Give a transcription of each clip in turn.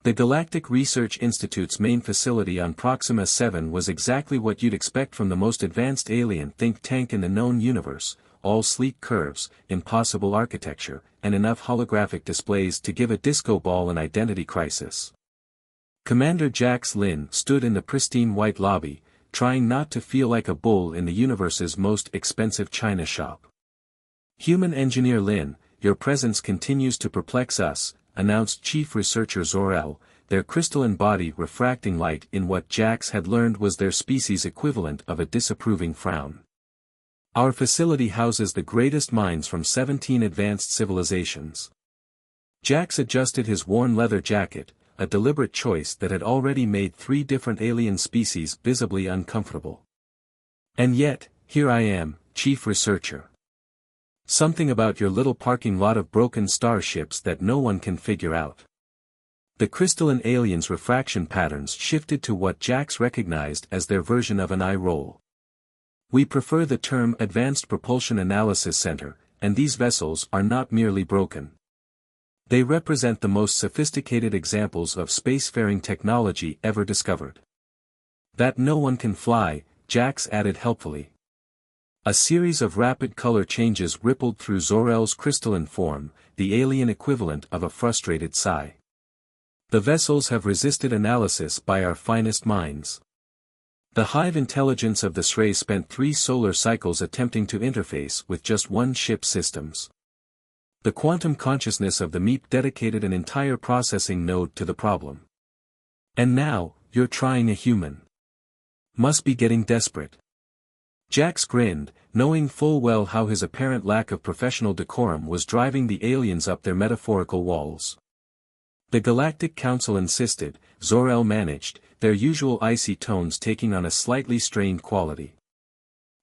The Galactic Research Institute's main facility on Proxima 7 was exactly what you'd expect from the most advanced alien think tank in the known universe, all sleek curves, impossible architecture, and enough holographic displays to give a disco ball an identity crisis. Commander Jax Lin stood in the pristine white lobby, trying not to feel like a bull in the universe's most expensive china shop. "Human Engineer Lin, your presence continues to perplex us," announced Chief Researcher Zor-El, their crystalline body refracting light in what Jax had learned was their species' equivalent of a disapproving frown. "Our facility houses the greatest minds from 17 advanced civilizations." Jax adjusted his worn leather jacket, a deliberate choice that had already made 3 different alien species visibly uncomfortable. "And yet, here I am, Chief Researcher. Something about your little parking lot of broken starships that no one can figure out." The crystalline alien's refraction patterns shifted to what Jax recognized as their version of an eye roll. "We prefer the term Advanced Propulsion Analysis Center, and these vessels are not merely broken. They represent the most sophisticated examples of spacefaring technology ever discovered." "That no one can fly," Jax added helpfully. A series of rapid color changes rippled through Zor-El's crystalline form, the alien equivalent of a frustrated sigh. "The vessels have resisted analysis by our finest minds. The hive intelligence of the Srei spent 3 solar cycles attempting to interface with just one ship's systems. The quantum consciousness of the MEP dedicated an entire processing node to the problem. And now, you're trying a human. Must be getting desperate." Jax grinned, knowing full well how his apparent lack of professional decorum was driving the aliens up their metaphorical walls. The Galactic Council insisted, Zor-El managed, their usual icy tones taking on a slightly strained quality.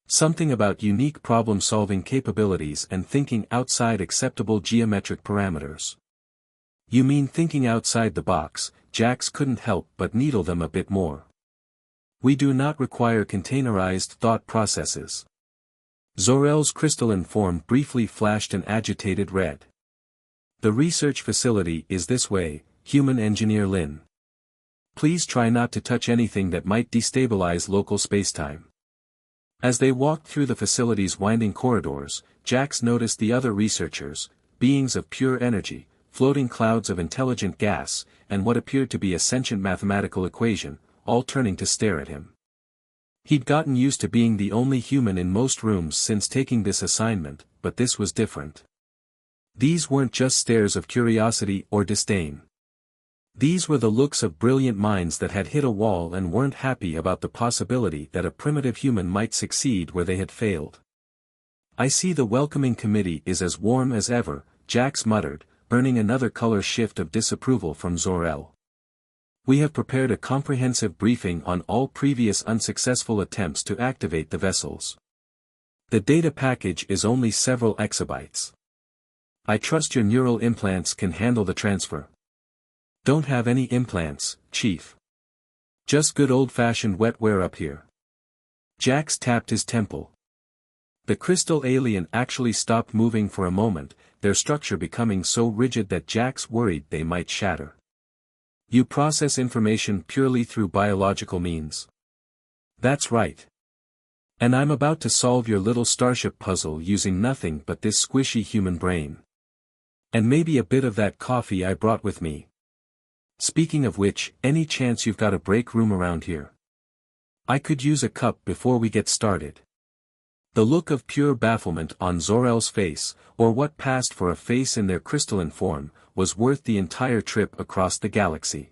"Something about unique problem-solving capabilities and thinking outside acceptable geometric parameters." "You mean thinking outside the box?" Jax couldn't help but needle them a bit more. "We do not require containerized thought processes." Zor-El's crystalline form briefly flashed an agitated red. "The research facility is this way, Human Engineer Lin. Please try not to touch anything that might destabilize local spacetime." As they walked through the facility's winding corridors, Jax noticed the other researchers, beings of pure energy, floating clouds of intelligent gas, and what appeared to be a sentient mathematical equation, all turning to stare at him. He'd gotten used to being the only human in most rooms since taking this assignment, but this was different. These weren't just stares of curiosity or disdain. These were the looks of brilliant minds that had hit a wall and weren't happy about the possibility that a primitive human might succeed where they had failed. "I see the welcoming committee is as warm as ever," Jax muttered, earning another color shift of disapproval from Zor-El. "We have prepared a comprehensive briefing on all previous unsuccessful attempts to activate the vessels. The data package is only several exabytes. I trust your neural implants can handle the transfer." "Don't have any implants, Chief. Just good old-fashioned wetware up here." Jax tapped his temple. The crystal alien actually stopped moving for a moment, their structure becoming so rigid that Jax worried they might shatter. "You process information purely through biological means." "That's right. And I'm about to solve your little Starship puzzle using nothing but this squishy human brain. And maybe a bit of that coffee I brought with me. Speaking of which, any chance you've got a break room around here? I could use a cup before we get started." The look of pure bafflement on Zor-El's face, or what passed for a face in their crystalline form, was worth the entire trip across the galaxy.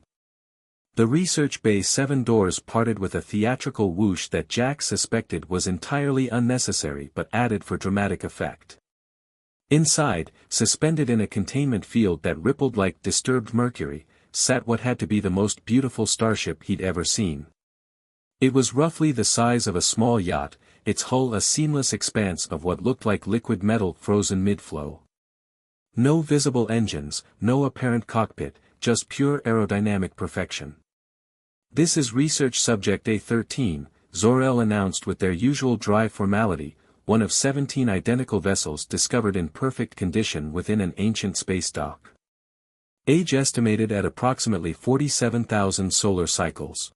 The research bay's 7 doors parted with a theatrical whoosh that Jax suspected was entirely unnecessary but added for dramatic effect. Inside, suspended in a containment field that rippled like disturbed mercury, sat what had to be the most beautiful starship he'd ever seen. It was roughly the size of a small yacht, its hull a seamless expanse of what looked like liquid metal frozen mid-flow. No visible engines, no apparent cockpit, just pure aerodynamic perfection. "This is research subject A13, Zor-El announced with their usual dry formality, one of 17 identical vessels discovered in perfect condition within an ancient space dock. Age estimated at approximately 47,000 solar cycles.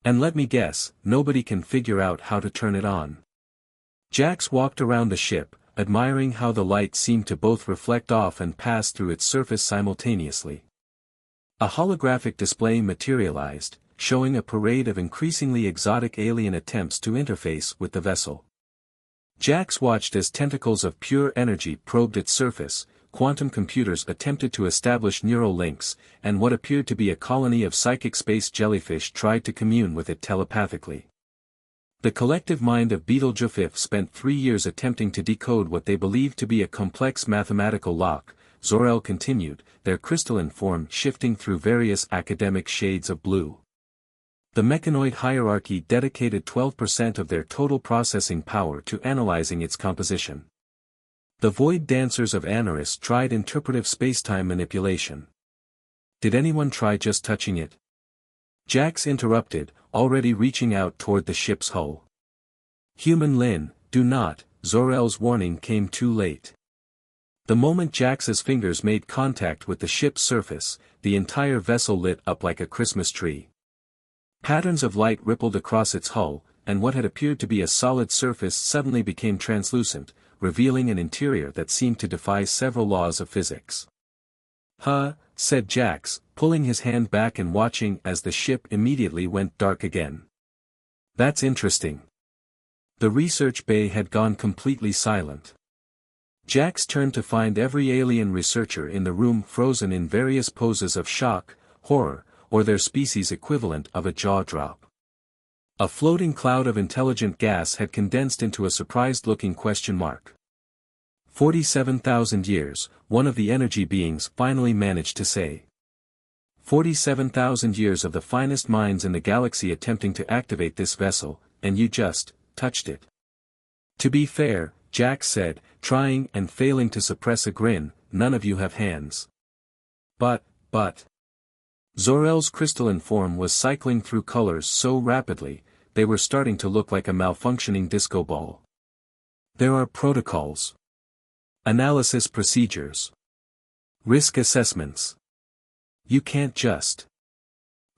And let me guess, nobody can figure out how to turn it on. Jax walked around the ship, admiring how the light seemed to both reflect off and pass through its surface simultaneously. A holographic display materialized, showing a parade of increasingly exotic alien attempts to interface with the vessel. Jax watched as tentacles of pure energy probed its surface, quantum computers attempted to establish neural links, and what appeared to be a colony of psychic space jellyfish tried to commune with it telepathically. The collective mind of Betelgeuse spent 3 years attempting to decode what they believed to be a complex mathematical lock, Zor-El continued, their crystalline form shifting through various academic shades of blue. The mechanoid hierarchy dedicated 12% of their total processing power to analyzing its composition. The void dancers of Anaris tried interpretive spacetime manipulation. Did anyone try just touching it? Jax interrupted, already reaching out toward the ship's hull. Human Lin, do not, Zor-El's warning came too late. The moment Jax's fingers made contact with the ship's surface, the entire vessel lit up like a Christmas tree. Patterns of light rippled across its hull, and what had appeared to be a solid surface suddenly became translucent, revealing an interior that seemed to defy several laws of physics. Huh, said Jax, pulling his hand back and watching as the ship immediately went dark again. That's interesting. The research bay had gone completely silent. Jax turned to find every alien researcher in the room frozen in various poses of shock, horror, or their species equivalent of a jaw drop. A floating cloud of intelligent gas had condensed into a surprised-looking question mark. 47,000 years, one of the energy beings finally managed to say. 47,000 years of the finest minds in the galaxy attempting to activate this vessel, and you just touched it. To be fair, Jax said, trying and failing to suppress a grin, none of you have hands. But. Zor-El's crystalline form was cycling through colors so rapidly, they were starting to look like a malfunctioning disco ball. There are protocols. Analysis procedures. Risk assessments. You can't just.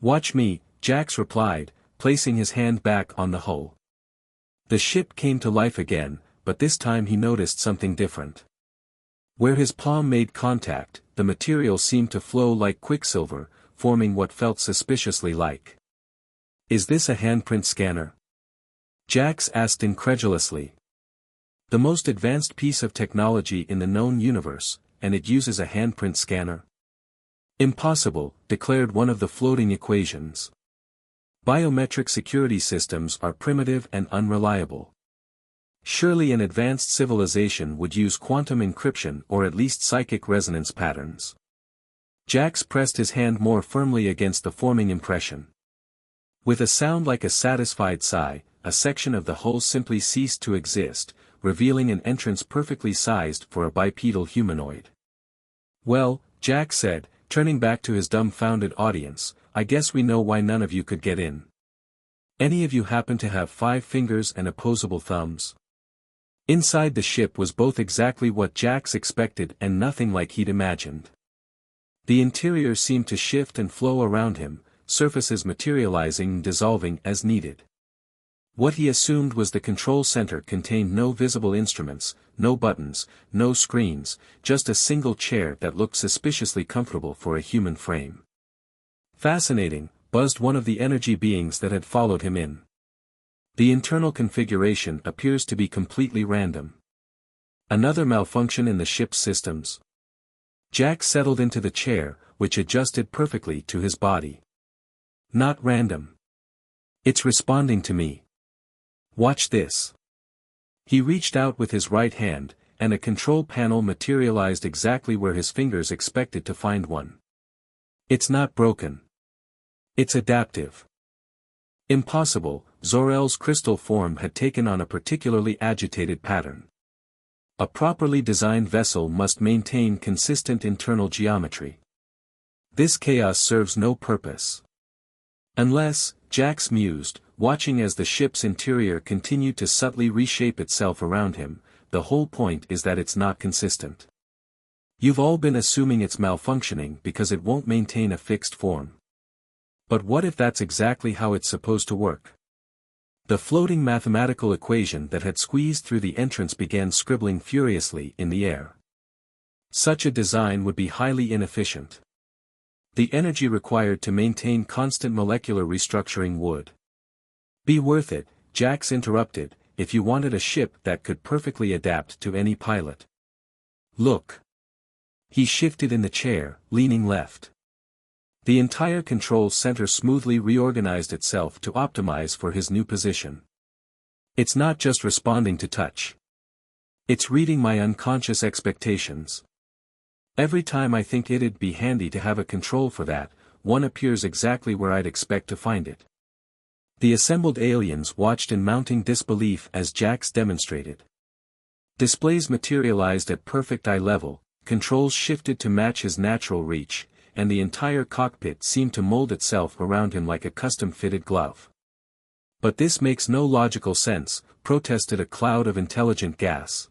Watch me, Jax replied, placing his hand back on the hull. The ship came to life again, but this time he noticed something different. Where his palm made contact, the material seemed to flow like quicksilver, forming what felt suspiciously like. Is this a handprint scanner? Jax asked incredulously. The most advanced piece of technology in the known universe, and it uses a handprint scanner? Impossible, declared one of the floating equations. Biometric security systems are primitive and unreliable. Surely an advanced civilization would use quantum encryption or at least psychic resonance patterns. Jax pressed his hand more firmly against the forming impression. With a sound like a satisfied sigh, a section of the hull simply ceased to exist, revealing an entrance perfectly sized for a bipedal humanoid. Well, Jax said, turning back to his dumbfounded audience, I guess we know why none of you could get in. Any of you happen to have 5 fingers and opposable thumbs? Inside the ship was both exactly what Jax expected and nothing like he'd imagined. The interior seemed to shift and flow around him, surfaces materializing and dissolving as needed. What he assumed was the control center contained no visible instruments, no buttons, no screens, just a single chair that looked suspiciously comfortable for a human frame. Fascinating, buzzed one of the energy beings that had followed him in. The internal configuration appears to be completely random. Another malfunction in the ship's systems. Jax settled into the chair, which adjusted perfectly to his body. Not random. It's responding to me. Watch this. He reached out with his right hand, and a control panel materialized exactly where his fingers expected to find one. It's not broken. It's adaptive. Impossible, Zor-El's crystal form had taken on a particularly agitated pattern. A properly designed vessel must maintain consistent internal geometry. This chaos serves no purpose. Unless, Jax mused, watching as the ship's interior continued to subtly reshape itself around him, the whole point is that it's not consistent. You've all been assuming it's malfunctioning because it won't maintain a fixed form. But what if that's exactly how it's supposed to work? The floating mathematical equation that had squeezed through the entrance began scribbling furiously in the air. Such a design would be highly inefficient. The energy required to maintain constant molecular restructuring would be worth it, Jax interrupted, if you wanted a ship that could perfectly adapt to any pilot. Look. He shifted in the chair, leaning left. The entire control center smoothly reorganized itself to optimize for his new position. It's not just responding to touch. It's reading my unconscious expectations. Every time I think it'd be handy to have a control for that, one appears exactly where I'd expect to find it. The assembled aliens watched in mounting disbelief as Jax demonstrated. Displays materialized at perfect eye level, controls shifted to match his natural reach, and the entire cockpit seemed to mold itself around him like a custom-fitted glove. But this makes no logical sense, protested a cloud of intelligent gas.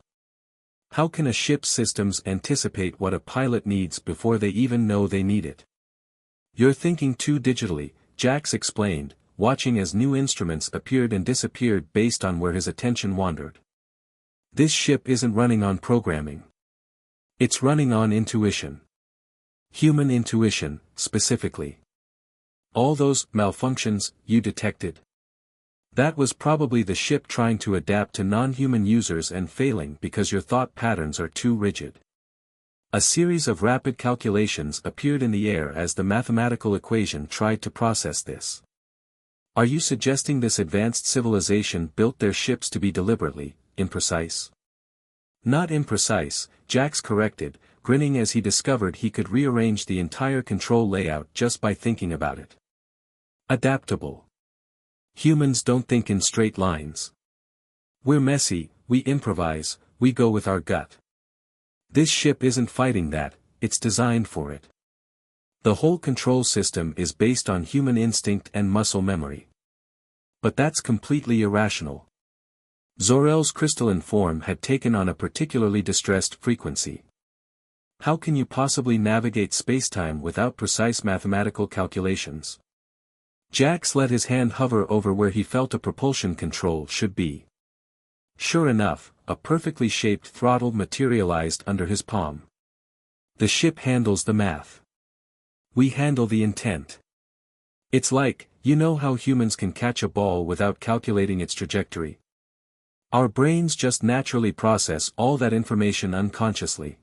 How can a ship's systems anticipate what a pilot needs before they even know they need it? You're thinking too digitally, Jax explained, watching as new instruments appeared and disappeared based on where his attention wandered. This ship isn't running on programming. It's running on intuition. Human intuition, specifically. All those malfunctions you detected. That was probably the ship trying to adapt to non-human users and failing because your thought patterns are too rigid. A series of rapid calculations appeared in the air as the mathematical equation tried to process this. Are you suggesting this advanced civilization built their ships to be deliberately imprecise? Not imprecise, Jax corrected, grinning as he discovered he could rearrange the entire control layout just by thinking about it. Adaptable. Humans don't think in straight lines. We're messy, we improvise, we go with our gut. This ship isn't fighting that, it's designed for it. The whole control system is based on human instinct and muscle memory. But that's completely irrational. Zor-El's crystalline form had taken on a particularly distressed frequency. How can you possibly navigate spacetime without precise mathematical calculations? Jax let his hand hover over where he felt a propulsion control should be. Sure enough, a perfectly shaped throttle materialized under his palm. The ship handles the math. We handle the intent. It's like, you know how humans can catch a ball without calculating its trajectory? Our brains just naturally process all that information unconsciously.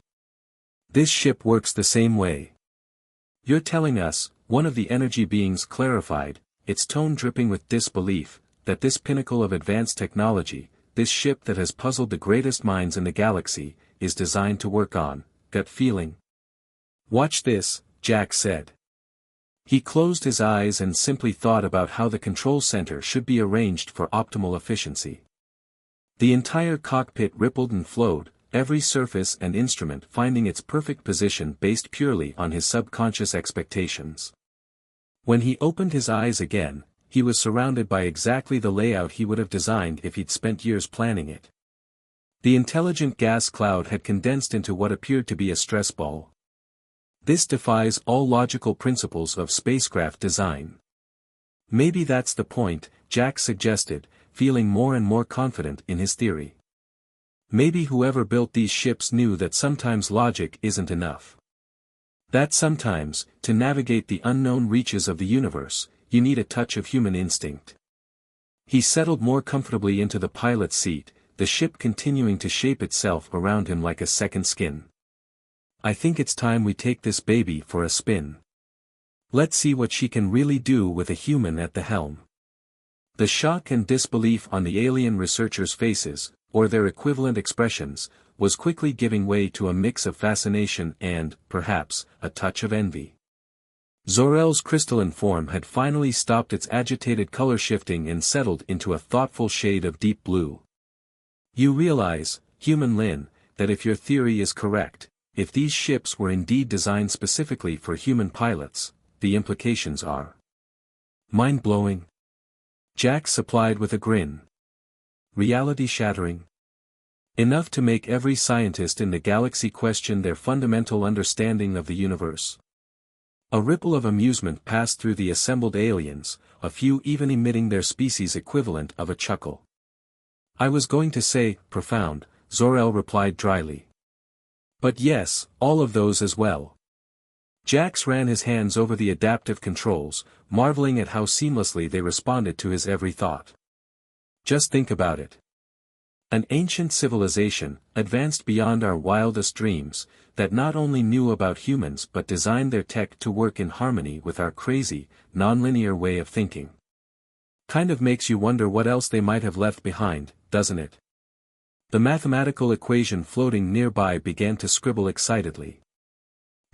This ship works the same way. You're telling us, one of the energy beings clarified, its tone dripping with disbelief, that this pinnacle of advanced technology, this ship that has puzzled the greatest minds in the galaxy, is designed to work on gut feeling. Watch this, Jax said. He closed his eyes and simply thought about how the control center should be arranged for optimal efficiency. The entire cockpit rippled and flowed, every surface and instrument finding its perfect position based purely on his subconscious expectations. When he opened his eyes again, he was surrounded by exactly the layout he would have designed if he'd spent years planning it. The intelligent gas cloud had condensed into what appeared to be a stress ball. This defies all logical principles of spacecraft design. Maybe that's the point, Jax suggested, feeling more and more confident in his theory. Maybe whoever built these ships knew that sometimes logic isn't enough. That sometimes, to navigate the unknown reaches of the universe, you need a touch of human instinct. He settled more comfortably into the pilot's seat, the ship continuing to shape itself around him like a second skin. I think it's time we take this baby for a spin. Let's see what she can really do with a human at the helm. The shock and disbelief on the alien researchers' faces, or their equivalent expressions, was quickly giving way to a mix of fascination and, perhaps, a touch of envy. Zor-El's crystalline form had finally stopped its agitated color shifting and settled into a thoughtful shade of deep blue. You realize, Human Lin, that if your theory is correct, if these ships were indeed designed specifically for human pilots, the implications are mind-blowing. Jax supplied with a grin. Reality-shattering. Enough to make every scientist in the galaxy question their fundamental understanding of the universe. A ripple of amusement passed through the assembled aliens, a few even emitting their species' equivalent of a chuckle. I was going to say, profound, Zor-El replied dryly. But yes, all of those as well. Jax ran his hands over the adaptive controls, marveling at how seamlessly they responded to his every thought. Just think about it. An ancient civilization, advanced beyond our wildest dreams, that not only knew about humans but designed their tech to work in harmony with our crazy, nonlinear way of thinking. Kind of makes you wonder what else they might have left behind, doesn't it? The mathematical equation floating nearby began to scribble excitedly.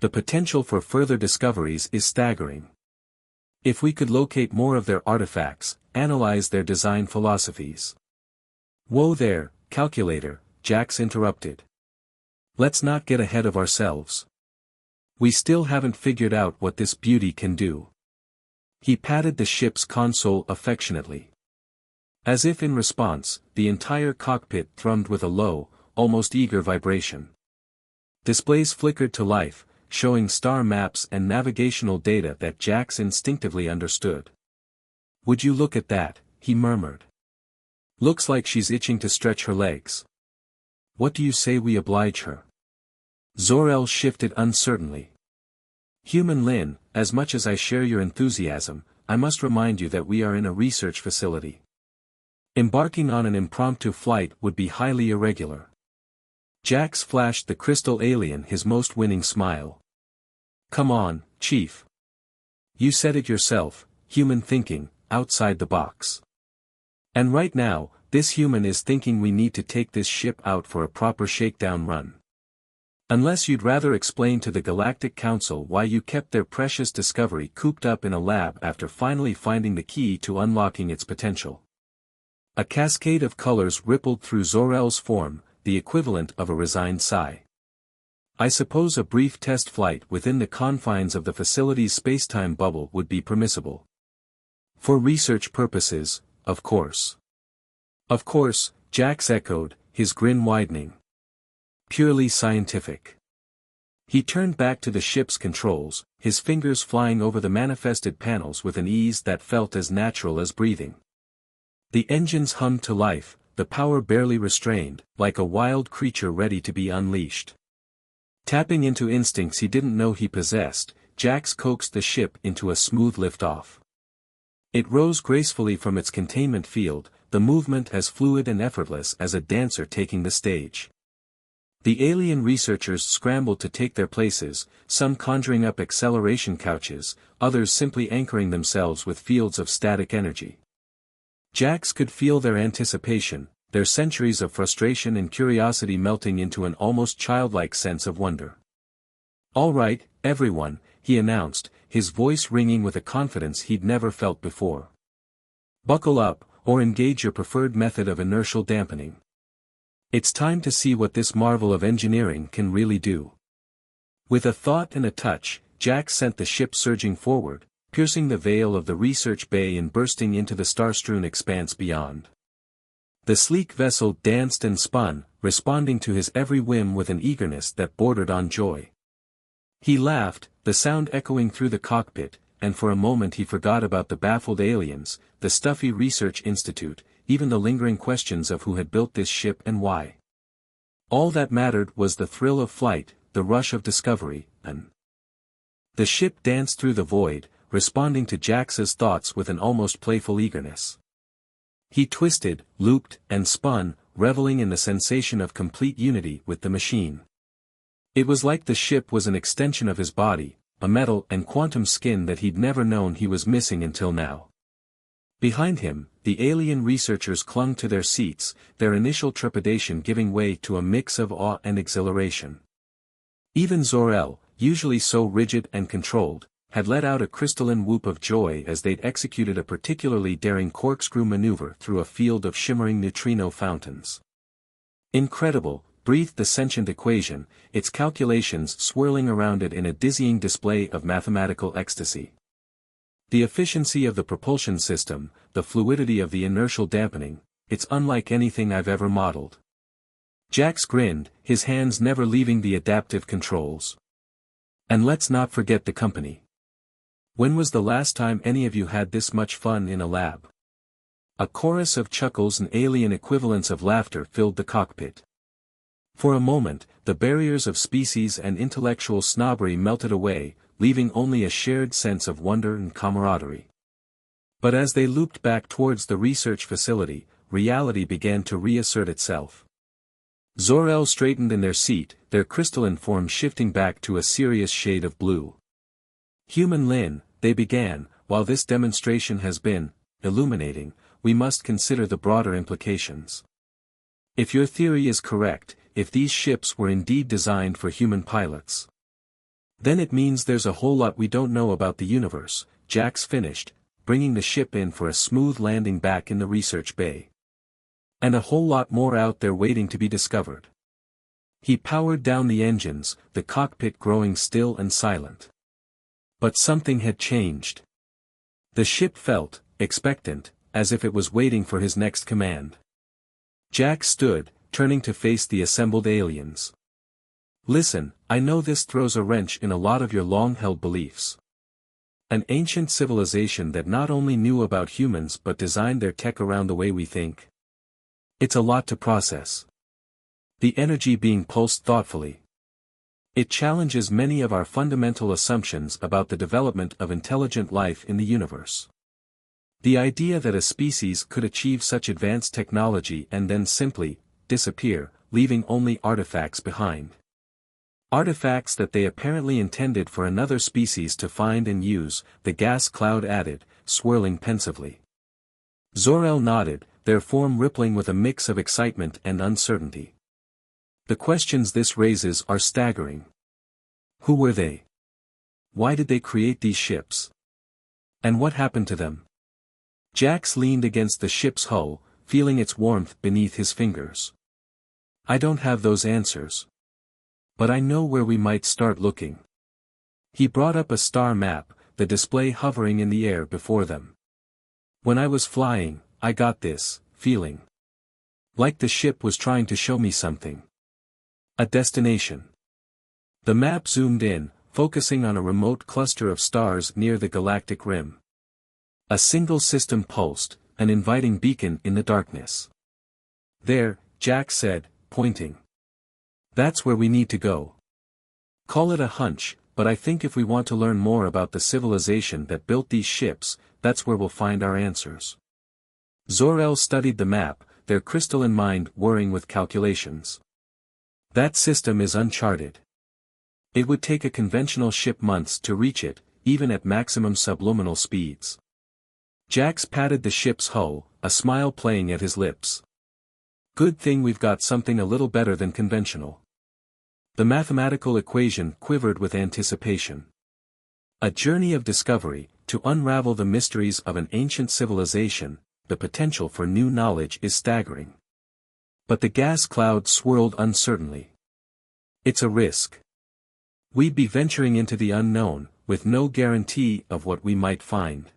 The potential for further discoveries is staggering. If we could locate more of their artifacts, analyze their design philosophies. Whoa there, calculator, Jax interrupted. Let's not get ahead of ourselves. We still haven't figured out what this beauty can do. He patted the ship's console affectionately. As if in response, the entire cockpit thrummed with a low, almost eager vibration. Displays flickered to life, showing star maps and navigational data that Jax instinctively understood. Would you look at that, he murmured. Looks like she's itching to stretch her legs. What do you say we oblige her? Zor-El shifted uncertainly. Human Lin, as much as I share your enthusiasm, I must remind you that we are in a research facility. Embarking on an impromptu flight would be highly irregular. Jax flashed the crystal alien his most winning smile. Come on, Chief. You said it yourself, human thinking, outside the box. And right now, this human is thinking we need to take this ship out for a proper shakedown run. Unless you'd rather explain to the Galactic Council why you kept their precious discovery cooped up in a lab after finally finding the key to unlocking its potential. A cascade of colors rippled through Zor-El's form, the equivalent of a resigned sigh. I suppose a brief test flight within the confines of the facility's spacetime bubble would be permissible. For research purposes, of course. Of course, Jax echoed, his grin widening. Purely scientific. He turned back to the ship's controls, his fingers flying over the manifested panels with an ease that felt as natural as breathing. The engines hummed to life, the power barely restrained, like a wild creature ready to be unleashed. Tapping into instincts he didn't know he possessed, Jax coaxed the ship into a smooth liftoff. It rose gracefully from its containment field, the movement as fluid and effortless as a dancer taking the stage. The alien researchers scrambled to take their places, some conjuring up acceleration couches, others simply anchoring themselves with fields of static energy. Jax could feel their anticipation, their centuries of frustration and curiosity melting into an almost childlike sense of wonder. All right, everyone, he announced, his voice ringing with a confidence he'd never felt before. Buckle up, or engage your preferred method of inertial dampening. It's time to see what this marvel of engineering can really do. With a thought and a touch, Jax sent the ship surging forward, piercing the veil of the research bay and bursting into the star-strewn expanse beyond. The sleek vessel danced and spun, responding to his every whim with an eagerness that bordered on joy. He laughed, the sound echoing through the cockpit, and for a moment he forgot about the baffled aliens, the stuffy research institute, even the lingering questions of who had built this ship and why. All that mattered was the thrill of flight, the rush of discovery, and the ship danced through the void, responding to Jax's thoughts with an almost playful eagerness. He twisted, looped, and spun, reveling in the sensation of complete unity with the machine. It was like the ship was an extension of his body, a metal and quantum skin that he'd never known he was missing until now. Behind him, the alien researchers clung to their seats, their initial trepidation giving way to a mix of awe and exhilaration. Even Zor-El, usually so rigid and controlled, had let out a crystalline whoop of joy as they'd executed a particularly daring corkscrew maneuver through a field of shimmering neutrino fountains. Incredible, breathed the sentient equation, its calculations swirling around it in a dizzying display of mathematical ecstasy. The efficiency of the propulsion system, the fluidity of the inertial dampening, it's unlike anything I've ever modeled. Jax grinned, his hands never leaving the adaptive controls. And let's not forget the company. When was the last time any of you had this much fun in a lab? A chorus of chuckles and alien equivalents of laughter filled the cockpit. For a moment, the barriers of species and intellectual snobbery melted away, leaving only a shared sense of wonder and camaraderie. But as they looped back towards the research facility, reality began to reassert itself. Zor-El straightened in their seat, their crystalline form shifting back to a serious shade of blue. Human Lin, they began, while this demonstration has been illuminating, we must consider the broader implications. If your theory is correct, if these ships were indeed designed for human pilots, then it means there's a whole lot we don't know about the universe, Jax finished, bringing the ship in for a smooth landing back in the research bay. And a whole lot more out there waiting to be discovered. He powered down the engines, the cockpit growing still and silent. But something had changed. The ship felt expectant, as if it was waiting for his next command. Jax stood, turning to face the assembled aliens. Listen, I know this throws a wrench in a lot of your long-held beliefs. An ancient civilization that not only knew about humans but designed their tech around the way we think. It's a lot to process. The energy being pulsed thoughtfully. It challenges many of our fundamental assumptions about the development of intelligent life in the universe. The idea that a species could achieve such advanced technology and then simply disappear, leaving only artifacts behind. Artifacts that they apparently intended for another species to find and use, the gas cloud added, swirling pensively. Zor-El nodded, their form rippling with a mix of excitement and uncertainty. The questions this raises are staggering. Who were they? Why did they create these ships? And what happened to them? Jax leaned against the ship's hull, feeling its warmth beneath his fingers. I don't have those answers. But I know where we might start looking. He brought up a star map, the display hovering in the air before them. When I was flying, I got this feeling. Like the ship was trying to show me something. A destination. The map zoomed in, focusing on a remote cluster of stars near the galactic rim. A single system pulsed, an inviting beacon in the darkness. There, Jax said, pointing. That's where we need to go. Call it a hunch, but I think if we want to learn more about the civilization that built these ships, that's where we'll find our answers. Zor-El studied the map, their crystalline mind whirring with calculations. That system is uncharted. It would take a conventional ship months to reach it, even at maximum subliminal speeds. Jax patted the ship's hull, a smile playing at his lips. Good thing we've got something a little better than conventional. The mathematical equation quivered with anticipation. A journey of discovery, to unravel the mysteries of an ancient civilization, the potential for new knowledge is staggering. But the gas cloud swirled uncertainly. It's a risk. We'd be venturing into the unknown, with no guarantee of what we might find.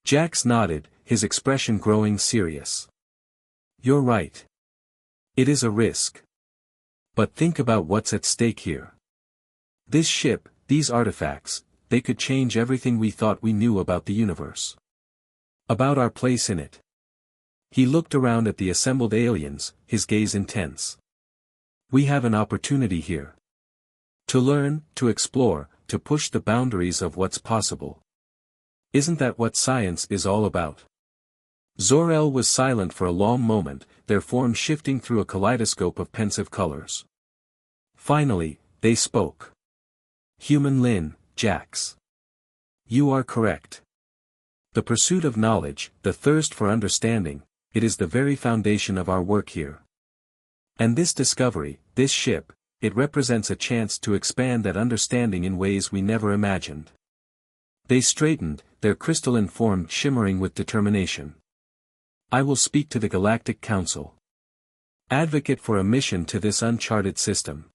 Jax nodded, his expression growing serious. You're right. It is a risk. But think about what's at stake here. This ship, these artifacts, they could change everything we thought we knew about the universe. About our place in it. He looked around at the assembled aliens, his gaze intense. We have an opportunity here. To learn, to explore, to push the boundaries of what's possible. Isn't that what science is all about? Zor-El was silent for a long moment, their form shifting through a kaleidoscope of pensive colors. Finally, they spoke. Human Lin, Jax. You are correct. The pursuit of knowledge, the thirst for understanding, it is the very foundation of our work here. And this discovery, this ship, it represents a chance to expand that understanding in ways we never imagined. They straightened, their crystalline form shimmering with determination. I will speak to the Galactic Council. Advocate for a mission to this uncharted system.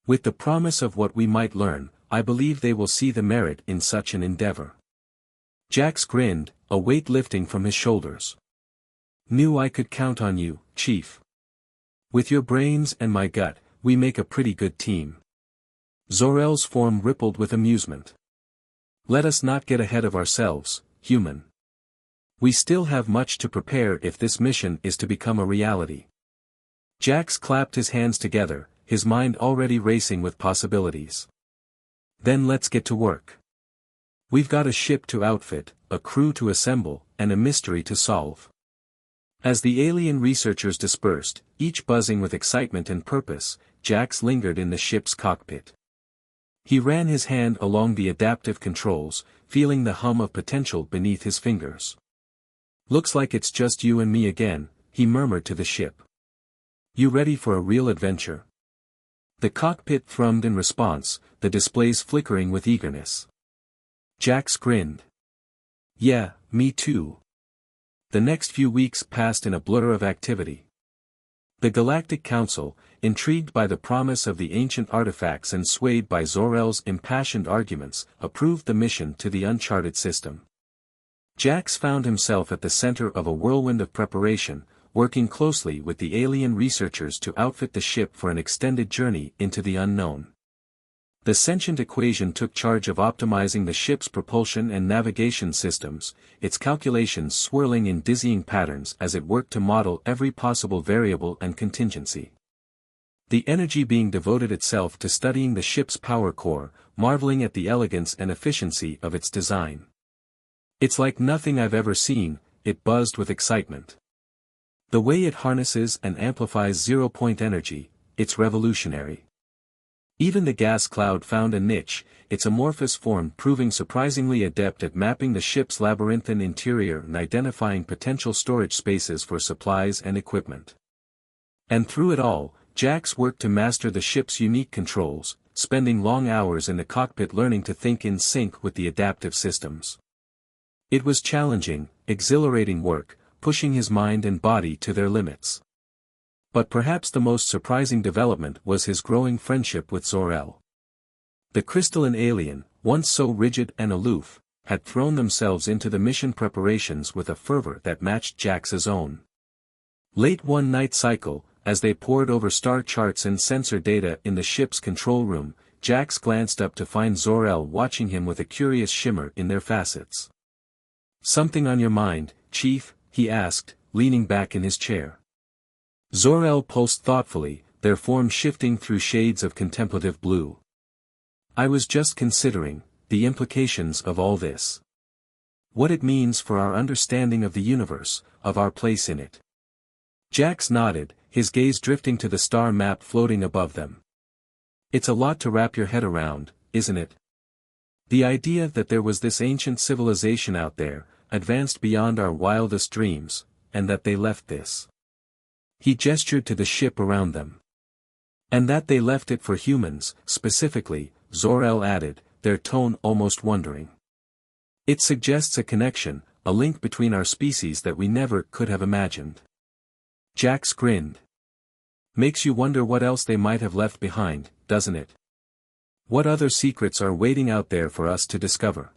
With the promise of what we might learn, I believe they will see the merit in such an endeavor. Jax grinned, a weight lifting from his shoulders. Knew I could count on you, Chief. With your brains and my gut, we make a pretty good team. Zor-El's form rippled with amusement. Let us not get ahead of ourselves, human. We still have much to prepare if this mission is to become a reality. Jax clapped his hands together, his mind already racing with possibilities. Then let's get to work. We've got a ship to outfit, a crew to assemble, and a mystery to solve. As the alien researchers dispersed, each buzzing with excitement and purpose, Jax lingered in the ship's cockpit. He ran his hand along the adaptive controls, feeling the hum of potential beneath his fingers. Looks like it's just you and me again, he murmured to the ship. You ready for a real adventure? The cockpit thrummed in response, the displays flickering with eagerness. Jax grinned. Yeah, me too. The next few weeks passed in a blur of activity. The Galactic Council, intrigued by the promise of the ancient artifacts and swayed by Zor-El's impassioned arguments, approved the mission to the uncharted system. Jax found himself at the center of a whirlwind of preparation, working closely with the alien researchers to outfit the ship for an extended journey into the unknown. The sentient equation took charge of optimizing the ship's propulsion and navigation systems, its calculations swirling in dizzying patterns as it worked to model every possible variable and contingency. The energy being devoted itself to studying the ship's power core, marveling at the elegance and efficiency of its design. It's like nothing I've ever seen, it buzzed with excitement. The way it harnesses and amplifies zero-point energy, it's revolutionary. Even the gas cloud found a niche, its amorphous form proving surprisingly adept at mapping the ship's labyrinthine interior and identifying potential storage spaces for supplies and equipment. And through it all, Jax worked to master the ship's unique controls, spending long hours in the cockpit learning to think in sync with the adaptive systems. It was challenging, exhilarating work, pushing his mind and body to their limits. But perhaps the most surprising development was his growing friendship with Zor-El. The crystalline alien, once so rigid and aloof, had thrown themselves into the mission preparations with a fervor that matched Jax's own. Late one night cycle, as they pored over star charts and sensor data in the ship's control room, Jax glanced up to find Zor-El watching him with a curious shimmer in their facets. Something on your mind, Chief? He asked, leaning back in his chair. Zor-El pulsed thoughtfully, their form shifting through shades of contemplative blue. I was just considering the implications of all this. What it means for our understanding of the universe, of our place in it. Jax nodded, his gaze drifting to the star map floating above them. It's a lot to wrap your head around, isn't it? The idea that there was this ancient civilization out there, advanced beyond our wildest dreams, and that they left this. He gestured to the ship around them. And that they left it for humans, specifically, Zor-El added, their tone almost wondering. It suggests a connection, a link between our species that we never could have imagined. Jax grinned. Makes you wonder what else they might have left behind, doesn't it? What other secrets are waiting out there for us to discover?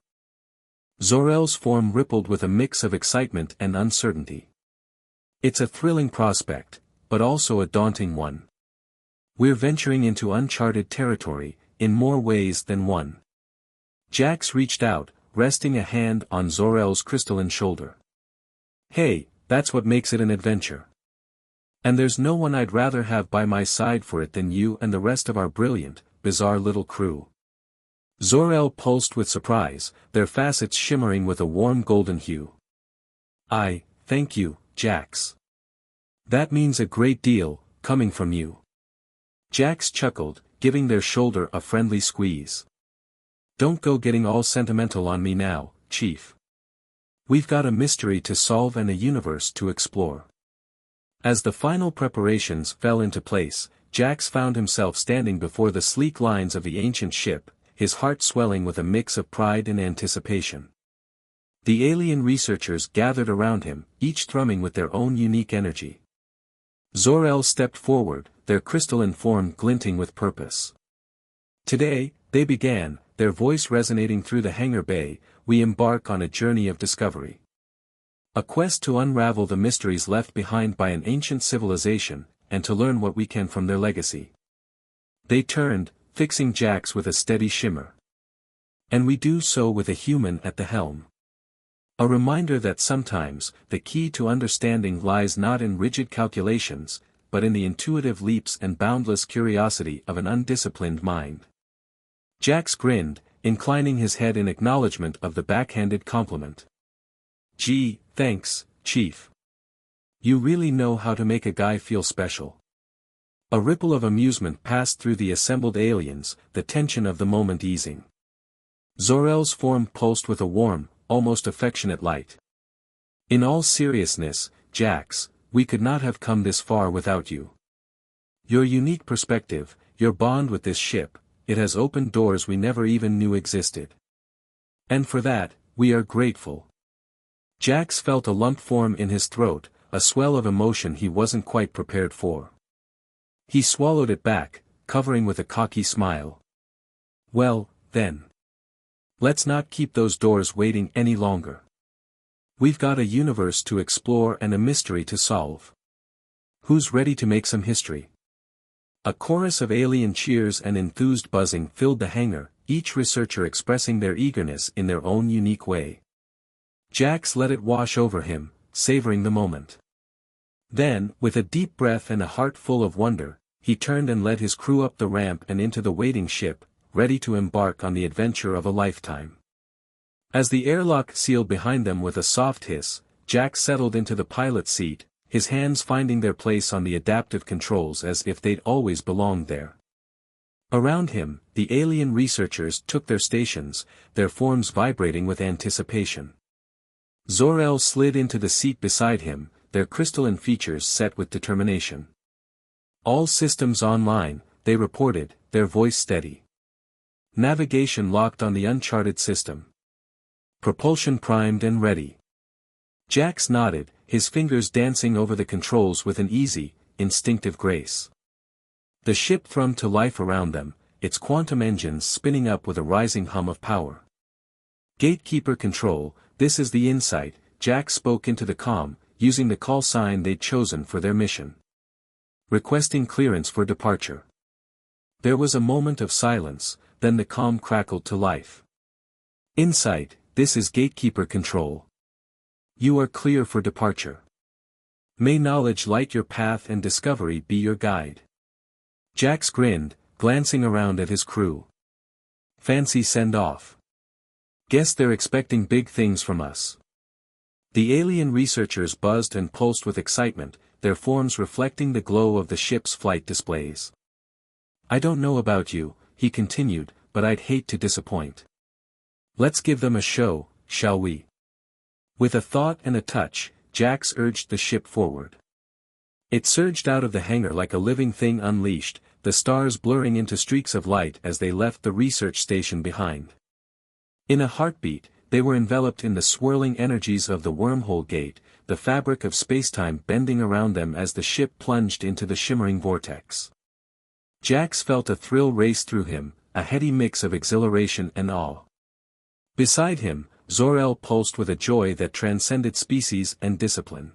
Zor-El's form rippled with a mix of excitement and uncertainty. It's a thrilling prospect, but also a daunting one. We're venturing into uncharted territory, in more ways than one. Jax reached out, resting a hand on Zor-El's crystalline shoulder. Hey, that's what makes it an adventure. And there's no one I'd rather have by my side for it than you and the rest of our brilliant, bizarre little crew. Zor-El pulsed with surprise, their facets shimmering with a warm golden hue. Thank you, Jax. That means a great deal, coming from you. Jax chuckled, giving their shoulder a friendly squeeze. Don't go getting all sentimental on me now, Chief. We've got a mystery to solve and a universe to explore. As the final preparations fell into place, Jax found himself standing before the sleek lines of the ancient ship, his heart swelling with a mix of pride and anticipation. The alien researchers gathered around him, each thrumming with their own unique energy. Zor-El stepped forward, their crystalline form glinting with purpose. Today, they began, their voice resonating through the hangar bay, we embark on a journey of discovery. A quest to unravel the mysteries left behind by an ancient civilization, and to learn what we can from their legacy. They turned, fixing Jax with a steady shimmer. And we do so with a human at the helm. A reminder that sometimes, the key to understanding lies not in rigid calculations, but in the intuitive leaps and boundless curiosity of an undisciplined mind. Jax grinned, inclining his head in acknowledgement of the backhanded compliment. Gee, thanks, Chief. You really know how to make a guy feel special. A ripple of amusement passed through the assembled aliens, the tension of the moment easing. Zor-El's form pulsed with a warm, almost affectionate light. In all seriousness, Jax, we could not have come this far without you. Your unique perspective, your bond with this ship, it has opened doors we never even knew existed. And for that, we are grateful. Jax felt a lump form in his throat, a swell of emotion he wasn't quite prepared for. He swallowed it back, covering with a cocky smile. Well, then. Let's not keep those doors waiting any longer. We've got a universe to explore and a mystery to solve. Who's ready to make some history? A chorus of alien cheers and enthused buzzing filled the hangar, each researcher expressing their eagerness in their own unique way. Jax let it wash over him, savoring the moment. Then, with a deep breath and a heart full of wonder, he turned and led his crew up the ramp and into the waiting ship, ready to embark on the adventure of a lifetime. As the airlock sealed behind them with a soft hiss, Jax settled into the pilot's seat, his hands finding their place on the adaptive controls as if they'd always belonged there. Around him, the alien researchers took their stations, their forms vibrating with anticipation. Zor-El slid into the seat beside him, their crystalline features set with determination. All systems online, they reported, their voice steady. Navigation locked on the uncharted system. Propulsion primed and ready. Jax nodded, his fingers dancing over the controls with an easy, instinctive grace. The ship thrummed to life around them, its quantum engines spinning up with a rising hum of power. Gatekeeper control, this is the Insight, Jax spoke into the comm, using the call sign they'd chosen for their mission. Requesting clearance for departure. There was a moment of silence, then the comm crackled to life. Insight, this is Gatekeeper control. You are clear for departure. May knowledge light your path and discovery be your guide. Jax grinned, glancing around at his crew. Fancy send-off. Guess they're expecting big things from us. The alien researchers buzzed and pulsed with excitement, their forms reflecting the glow of the ship's flight displays. I don't know about you, he continued, but I'd hate to disappoint. Let's give them a show, shall we? With a thought and a touch, Jax urged the ship forward. It surged out of the hangar like a living thing unleashed, the stars blurring into streaks of light as they left the research station behind. In a heartbeat, they were enveloped in the swirling energies of the wormhole gate, the fabric of spacetime bending around them as the ship plunged into the shimmering vortex. Jax felt a thrill race through him, a heady mix of exhilaration and awe. Beside him, Zor-El pulsed with a joy that transcended species and discipline.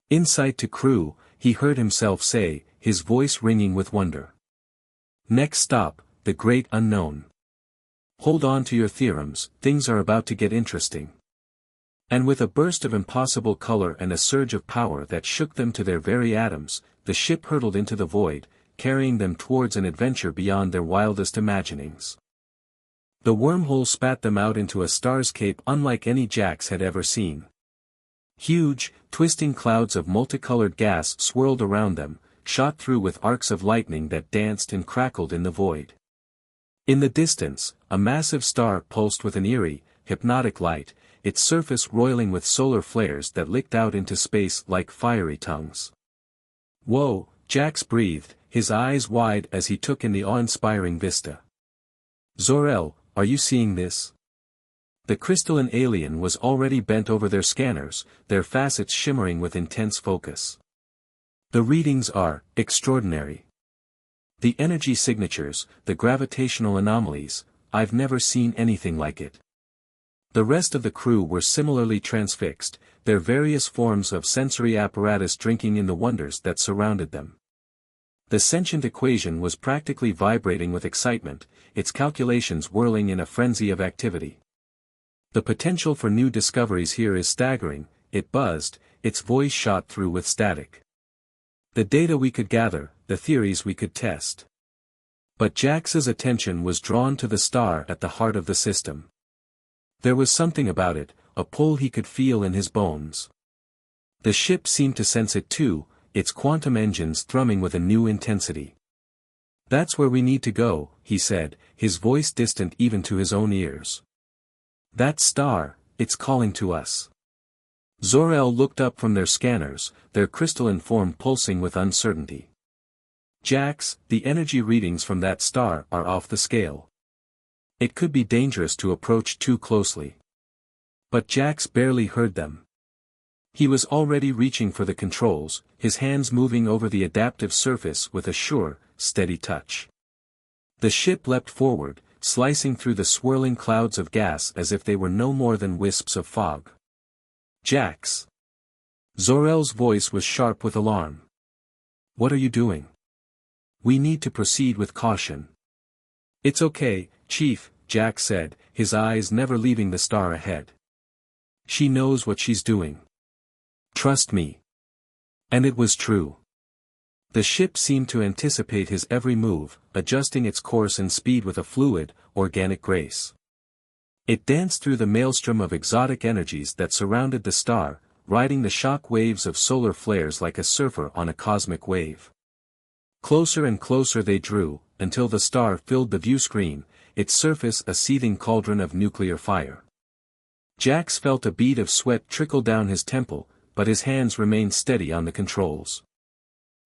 Insight to crew, he heard himself say, his voice ringing with wonder. Next stop, the great unknown. Hold on to your theorems, things are about to get interesting. And with a burst of impossible color and a surge of power that shook them to their very atoms, the ship hurtled into the void, carrying them towards an adventure beyond their wildest imaginings. The wormhole spat them out into a starscape unlike any Jax had ever seen. Huge, twisting clouds of multicolored gas swirled around them, shot through with arcs of lightning that danced and crackled in the void. In the distance, a massive star pulsed with an eerie, hypnotic light, its surface roiling with solar flares that licked out into space like fiery tongues. Whoa, Jax breathed, his eyes wide as he took in the awe-inspiring vista. Zor-El, are you seeing this? The crystalline alien was already bent over their scanners, their facets shimmering with intense focus. The readings are extraordinary. The energy signatures, the gravitational anomalies, I've never seen anything like it. The rest of the crew were similarly transfixed, their various forms of sensory apparatus drinking in the wonders that surrounded them. The sentient equation was practically vibrating with excitement, its calculations whirling in a frenzy of activity. The potential for new discoveries here is staggering, it buzzed, its voice shot through with static. The data we could gather, the theories we could test. But Jax's attention was drawn to the star at the heart of the system. There was something about it, a pull he could feel in his bones. The ship seemed to sense it too, its quantum engines thrumming with a new intensity. "That's where we need to go," he said, his voice distant even to his own ears. "That star, it's calling to us." Zor-El looked up from their scanners, their crystalline form pulsing with uncertainty. "Jax, the energy readings from that star are off the scale. It could be dangerous to approach too closely." But Jax barely heard them. He was already reaching for the controls, his hands moving over the adaptive surface with a sure, steady touch. The ship leapt forward, slicing through the swirling clouds of gas as if they were no more than wisps of fog. "Jax!" Zor-El's voice was sharp with alarm. "What are you doing? We need to proceed with caution." "It's okay, Chief," Jax said, his eyes never leaving the star ahead. "She knows what she's doing. Trust me." And it was true. The ship seemed to anticipate his every move, adjusting its course and speed with a fluid, organic grace. It danced through the maelstrom of exotic energies that surrounded the star, riding the shock waves of solar flares like a surfer on a cosmic wave. Closer and closer they drew, until the star filled the view screen, its surface a seething cauldron of nuclear fire. Jax felt a bead of sweat trickle down his temple, but his hands remained steady on the controls.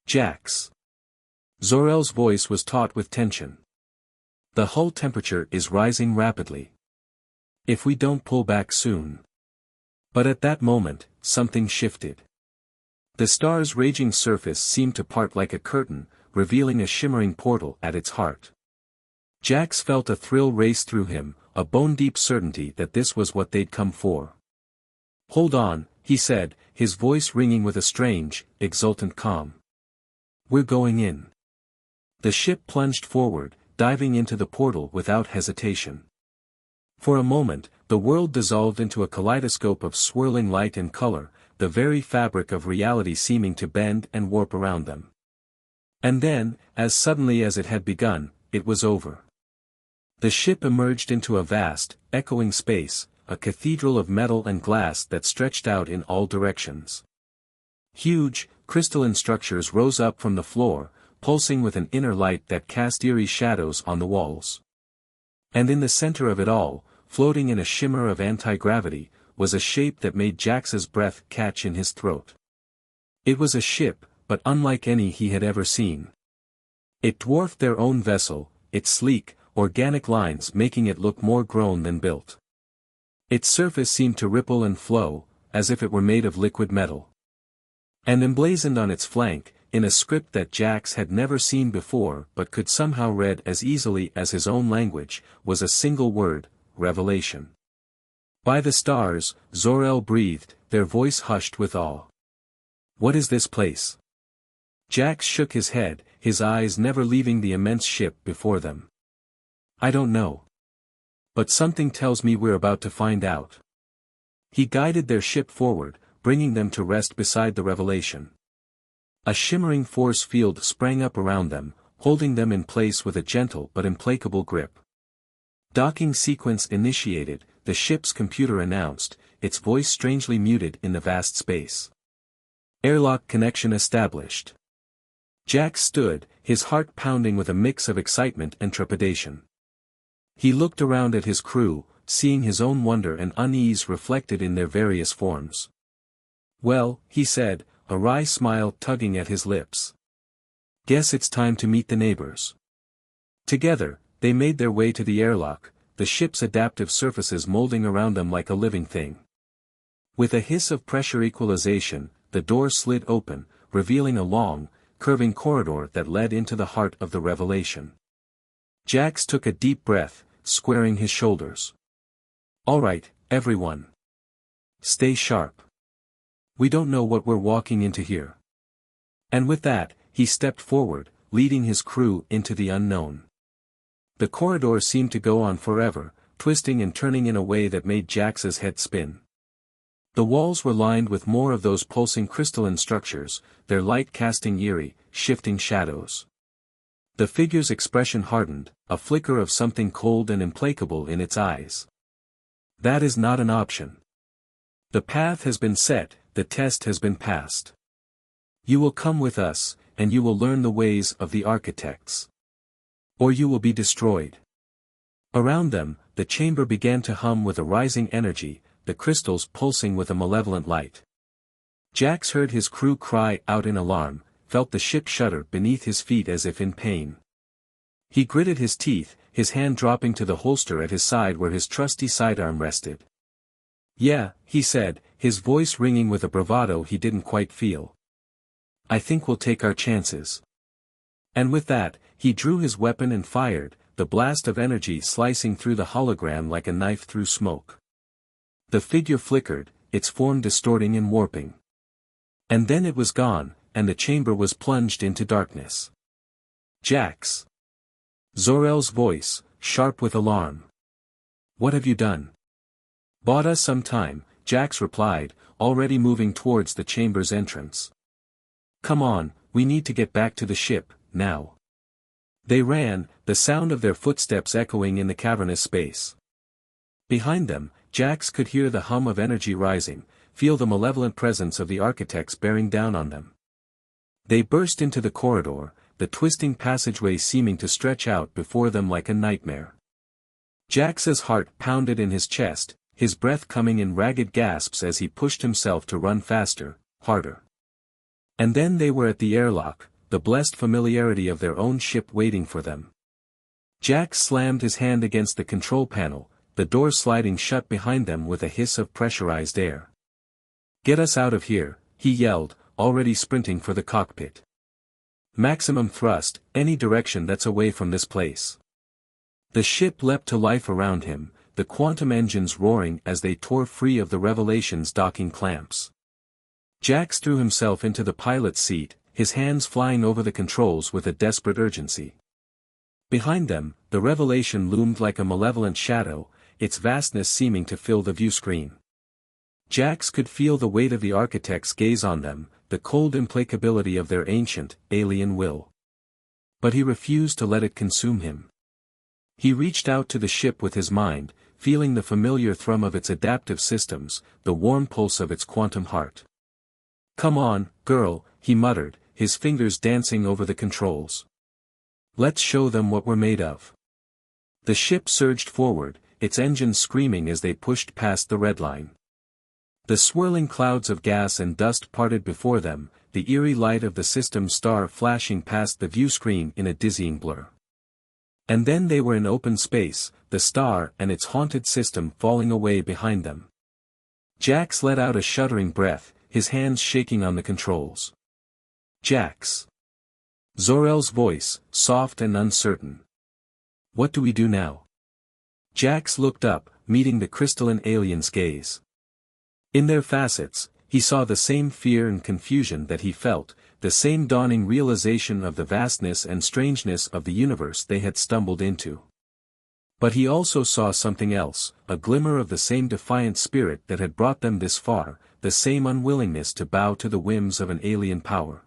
"Jax." Zor-El's voice was taut with tension. "The hull temperature is rising rapidly. If we don't pull back soon." But at that moment, something shifted. The star's raging surface seemed to part like a curtain, revealing a shimmering portal at its heart. Jax felt a thrill race through him, a bone-deep certainty that this was what they'd come for. "Hold on," he said, his voice ringing with a strange, exultant calm. "We're going in." The ship plunged forward, diving into the portal without hesitation. For a moment, the world dissolved into a kaleidoscope of swirling light and color, the very fabric of reality seeming to bend and warp around them. And then, as suddenly as it had begun, it was over. The ship emerged into a vast, echoing space, a cathedral of metal and glass that stretched out in all directions. Huge, crystalline structures rose up from the floor, pulsing with an inner light that cast eerie shadows on the walls. And in the center of it all, floating in a shimmer of anti-gravity, was a shape that made Jax's breath catch in his throat. It was a ship, but unlike any he had ever seen. It dwarfed their own vessel, its sleek, organic lines making it look more grown than built. Its surface seemed to ripple and flow, as if it were made of liquid metal. And emblazoned on its flank, in a script that Jax had never seen before but could somehow read as easily as his own language, was a single word: revelation. "By the stars," Zor-El breathed, their voice hushed with awe. "What is this place?" Jax shook his head, his eyes never leaving the immense ship before them. "I don't know. But something tells me we're about to find out." He guided their ship forward, bringing them to rest beside the revelation. A shimmering force field sprang up around them, holding them in place with a gentle but implacable grip. "Docking sequence initiated," the ship's computer announced, its voice strangely muted in the vast space. "Airlock connection established." Jax stood, his heart pounding with a mix of excitement and trepidation. He looked around at his crew, seeing his own wonder and unease reflected in their various forms. "Well," he said, a wry smile tugging at his lips. "Guess it's time to meet the neighbors." Together, they made their way to the airlock, the ship's adaptive surfaces molding around them like a living thing. With a hiss of pressure equalization, the door slid open, revealing a long, curving corridor that led into the heart of the revelation. Jax took a deep breath, squaring his shoulders. "All right, everyone. Stay sharp. We don't know what we're walking into here." And with that, he stepped forward, leading his crew into the unknown. The corridor seemed to go on forever, twisting and turning in a way that made Jax's head spin. The walls were lined with more of those pulsing crystalline structures, their light casting eerie, shifting shadows. The figure's expression hardened, a flicker of something cold and implacable in its eyes. That is not an option. The path has been set, the test has been passed. You will come with us, and you will learn the ways of the architects. Or you will be destroyed. Around them, the chamber began to hum with a rising energy, the crystals pulsing with a malevolent light. Jax heard his crew cry out in alarm, felt the ship shudder beneath his feet as if in pain. He gritted his teeth, his hand dropping to the holster at his side where his trusty sidearm rested. "Yeah," he said, his voice ringing with a bravado he didn't quite feel. "I think we'll take our chances." And with that, he drew his weapon and fired, the blast of energy slicing through the hologram like a knife through smoke. The figure flickered, its form distorting and warping. And then it was gone, and the chamber was plunged into darkness. "Jax." Zor-El's voice, sharp with alarm. "What have you done?" "Bought us some time," Jax replied, already moving towards the chamber's entrance. "Come on, we need to get back to the ship, now." They ran, the sound of their footsteps echoing in the cavernous space. Behind them, Jax could hear the hum of energy rising, feel the malevolent presence of the architects bearing down on them. They burst into the corridor, the twisting passageway seeming to stretch out before them like a nightmare. Jax's heart pounded in his chest, his breath coming in ragged gasps as he pushed himself to run faster, harder. And then they were at the airlock, the blessed familiarity of their own ship waiting for them. Jax slammed his hand against the control panel, the door sliding shut behind them with a hiss of pressurized air. "Get us out of here," he yelled, already sprinting for the cockpit. "Maximum thrust, any direction that's away from this place." The ship leapt to life around him, the quantum engines roaring as they tore free of the Revelation's docking clamps. Jax threw himself into the pilot's seat, his hands flying over the controls with a desperate urgency. Behind them, the Revelation loomed like a malevolent shadow, its vastness seeming to fill the viewscreen. Jax could feel the weight of the architect's gaze on them, the cold implacability of their ancient, alien will. But he refused to let it consume him. He reached out to the ship with his mind, feeling the familiar thrum of its adaptive systems, the warm pulse of its quantum heart. "Come on, girl," he muttered, his fingers dancing over the controls. "Let's show them what we're made of." The ship surged forward, its engines screaming as they pushed past the red line. The swirling clouds of gas and dust parted before them, the eerie light of the system's star flashing past the viewscreen in a dizzying blur. And then they were in open space, the star and its haunted system falling away behind them. Jax let out a shuddering breath, his hands shaking on the controls. "Jax." Zor-El's voice, soft and uncertain. "What do we do now?" Jax looked up, meeting the crystalline alien's gaze. In their facets, he saw the same fear and confusion that he felt, the same dawning realization of the vastness and strangeness of the universe they had stumbled into. But he also saw something else, a glimmer of the same defiant spirit that had brought them this far, the same unwillingness to bow to the whims of an alien power.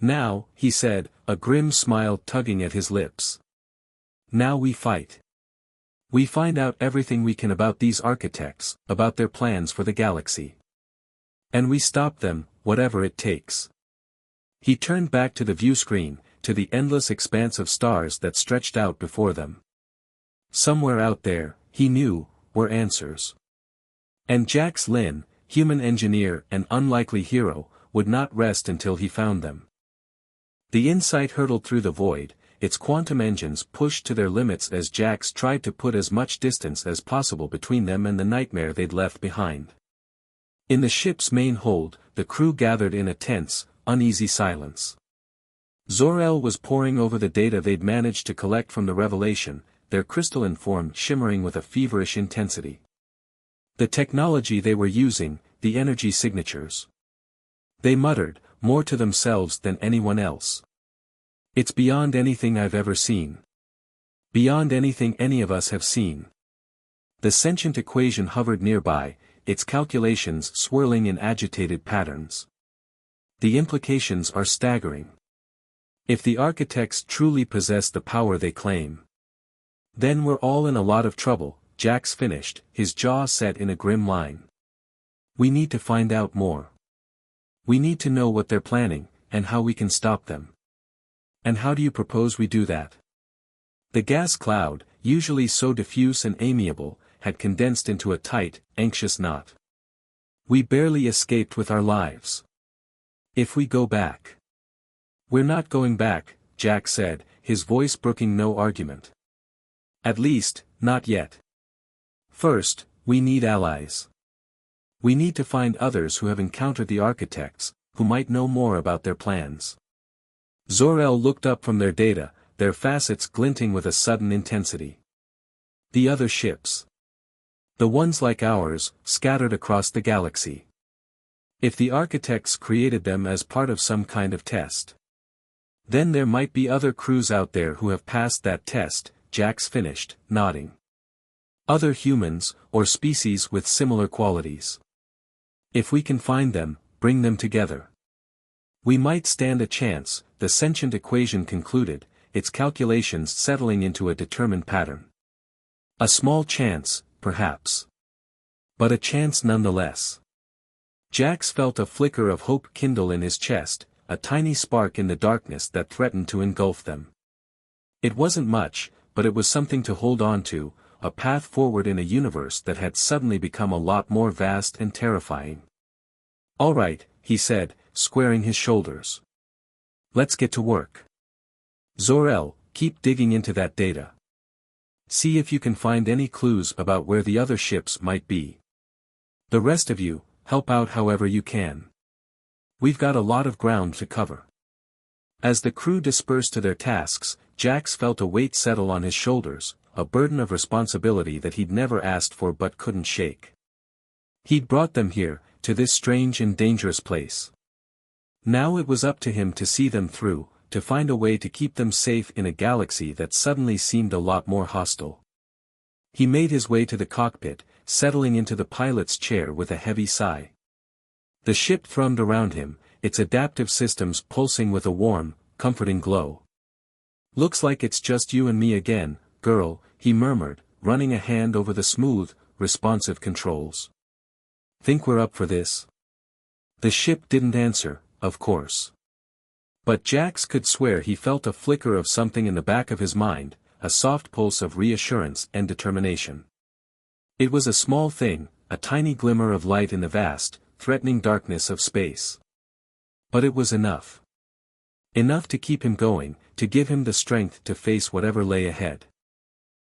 "Now," he said, a grim smile tugging at his lips. "Now we fight. We find out everything we can about these architects, about their plans for the galaxy. And we stop them, whatever it takes." He turned back to the viewscreen, to the endless expanse of stars that stretched out before them. Somewhere out there, he knew, were answers. And Jax Lin, human engineer and unlikely hero, would not rest until he found them. The insight hurtled through the void, its quantum engines pushed to their limits as Jax tried to put as much distance as possible between them and the nightmare they'd left behind. In the ship's main hold, the crew gathered in a tense, uneasy silence. Zor-El was poring over the data they'd managed to collect from the Revelation, their crystalline form shimmering with a feverish intensity. The technology they were using, the energy signatures. They muttered, more to themselves than anyone else. It's beyond anything I've ever seen. Beyond anything any of us have seen. The sentient equation hovered nearby, its calculations swirling in agitated patterns. The implications are staggering. If the architects truly possess the power they claim, then we're all in a lot of trouble, Jax finished, his jaw set in a grim line. We need to find out more. We need to know what they're planning, and how we can stop them. And how do you propose we do that? The gas cloud, usually so diffuse and amiable, had condensed into a tight, anxious knot. We barely escaped with our lives. If we go back. We're not going back, Jack said, his voice brooking no argument. At least, not yet. First, we need allies. We need to find others who have encountered the architects, who might know more about their plans. Zor-El looked up from their data, their facets glinting with a sudden intensity. The other ships. The ones like ours, scattered across the galaxy. If the architects created them as part of some kind of test, then there might be other crews out there who have passed that test, Jax finished, nodding. Other humans, or species with similar qualities. If we can find them, bring them together. We might stand a chance, the sentient equation concluded, its calculations settling into a determined pattern. A small chance, perhaps. But a chance nonetheless. Jax felt a flicker of hope kindle in his chest, a tiny spark in the darkness that threatened to engulf them. It wasn't much, but it was something to hold on to, a path forward in a universe that had suddenly become a lot more vast and terrifying. All right, he said, squaring his shoulders. Let's get to work. Zor-El, keep digging into that data. See if you can find any clues about where the other ships might be. The rest of you, help out however you can. We've got a lot of ground to cover. As the crew dispersed to their tasks, Jax felt a weight settle on his shoulders, a burden of responsibility that he'd never asked for but couldn't shake. He'd brought them here, to this strange and dangerous place. Now it was up to him to see them through, to find a way to keep them safe in a galaxy that suddenly seemed a lot more hostile. He made his way to the cockpit, settling into the pilot's chair with a heavy sigh. The ship thrummed around him, its adaptive systems pulsing with a warm, comforting glow. Looks like it's just you and me again, girl, he murmured, running a hand over the smooth, responsive controls. Think we're up for this? The ship didn't answer, of course. But Jax could swear he felt a flicker of something in the back of his mind, a soft pulse of reassurance and determination. It was a small thing, a tiny glimmer of light in the vast, threatening darkness of space. But it was enough. Enough to keep him going, to give him the strength to face whatever lay ahead.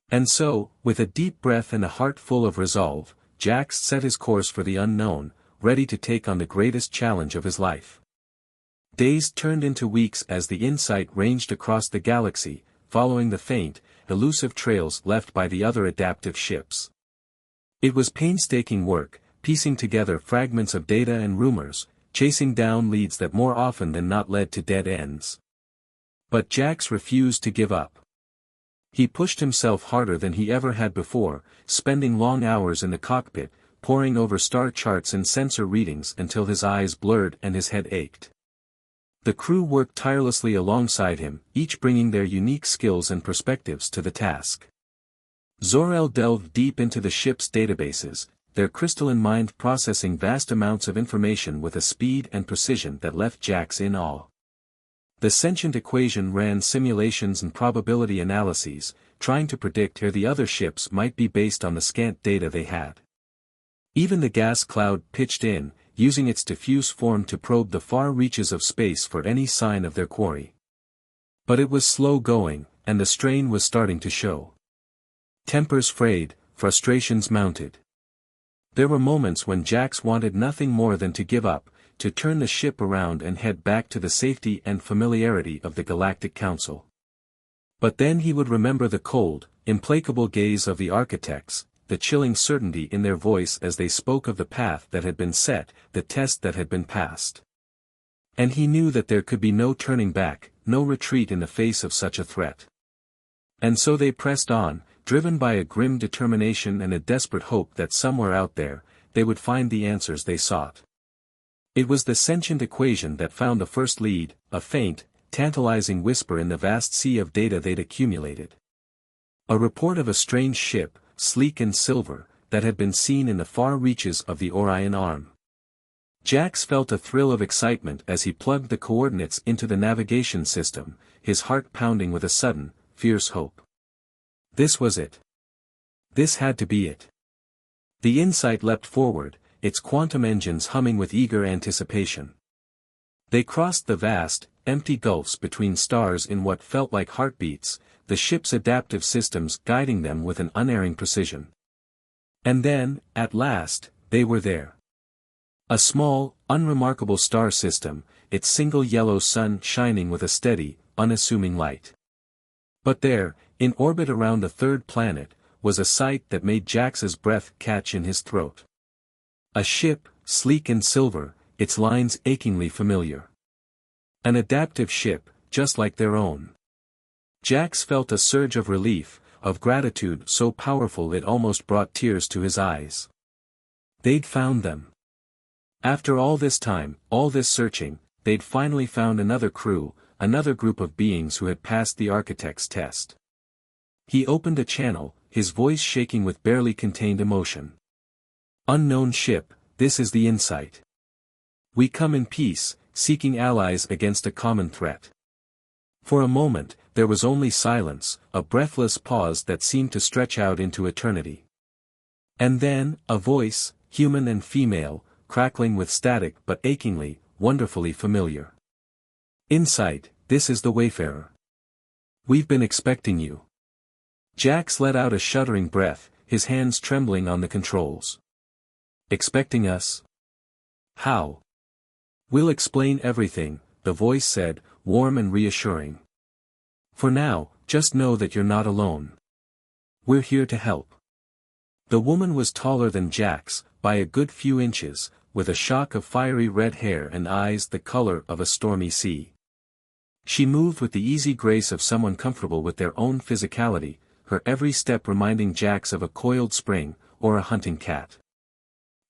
And so, with a deep breath and a heart full of resolve, Jax set his course for the unknown, ready to take on the greatest challenge of his life. Days turned into weeks as the Insight ranged across the galaxy, following the faint, elusive trails left by the other adaptive ships. It was painstaking work, piecing together fragments of data and rumors, chasing down leads that more often than not led to dead ends. But Jax refused to give up. He pushed himself harder than he ever had before, spending long hours in the cockpit, poring over star charts and sensor readings until his eyes blurred and his head ached. The crew worked tirelessly alongside him, each bringing their unique skills and perspectives to the task. Zor-El delved deep into the ship's databases, their crystalline mind processing vast amounts of information with a speed and precision that left Jax in awe. The sentient equation ran simulations and probability analyses, trying to predict where the other ships might be based on the scant data they had. Even the gas cloud pitched in, using its diffuse form to probe the far reaches of space for any sign of their quarry. But it was slow going, and the strain was starting to show. Tempers frayed, frustrations mounted. There were moments when Jax wanted nothing more than to give up, to turn the ship around and head back to the safety and familiarity of the Galactic Council. But then he would remember the cold, implacable gaze of the architects, the chilling certainty in their voice as they spoke of the path that had been set, the test that had been passed. And he knew that there could be no turning back, no retreat in the face of such a threat. And so they pressed on, driven by a grim determination and a desperate hope that somewhere out there, they would find the answers they sought. It was the sentient equation that found the first lead, a faint, tantalizing whisper in the vast sea of data they'd accumulated. A report of a strange ship, sleek and silver, that had been seen in the far reaches of the Orion Arm. Jax felt a thrill of excitement as he plugged the coordinates into the navigation system, his heart pounding with a sudden, fierce hope. This was it. This had to be it. The Insight leapt forward, its quantum engines humming with eager anticipation. They crossed the vast, empty gulfs between stars in what felt like heartbeats, the ship's adaptive systems guiding them with an unerring precision. And then, at last, they were there. A small, unremarkable star system, its single yellow sun shining with a steady, unassuming light. But there, in orbit around a third planet, was a sight that made Jax's breath catch in his throat. A ship, sleek and silver, its lines achingly familiar. An adaptive ship, just like their own. Jax felt a surge of relief, of gratitude so powerful it almost brought tears to his eyes. They'd found them. After all this time, all this searching, they'd finally found another crew, another group of beings who had passed the architect's test. He opened a channel, his voice shaking with barely contained emotion. Unknown ship, this is the Insight. We come in peace, seeking allies against a common threat. For a moment, there was only silence, a breathless pause that seemed to stretch out into eternity. And then, a voice, human and female, crackling with static but achingly, wonderfully familiar. Insight, this is the Wayfarer. We've been expecting you. Jax let out a shuddering breath, his hands trembling on the controls. Expecting us? How? We'll explain everything, the voice said, warm and reassuring. For now, just know that you're not alone. We're here to help. The woman was taller than Jax, by a good few inches, with a shock of fiery red hair and eyes the color of a stormy sea. She moved with the easy grace of someone comfortable with their own physicality, her every step reminding Jax of a coiled spring, or a hunting cat.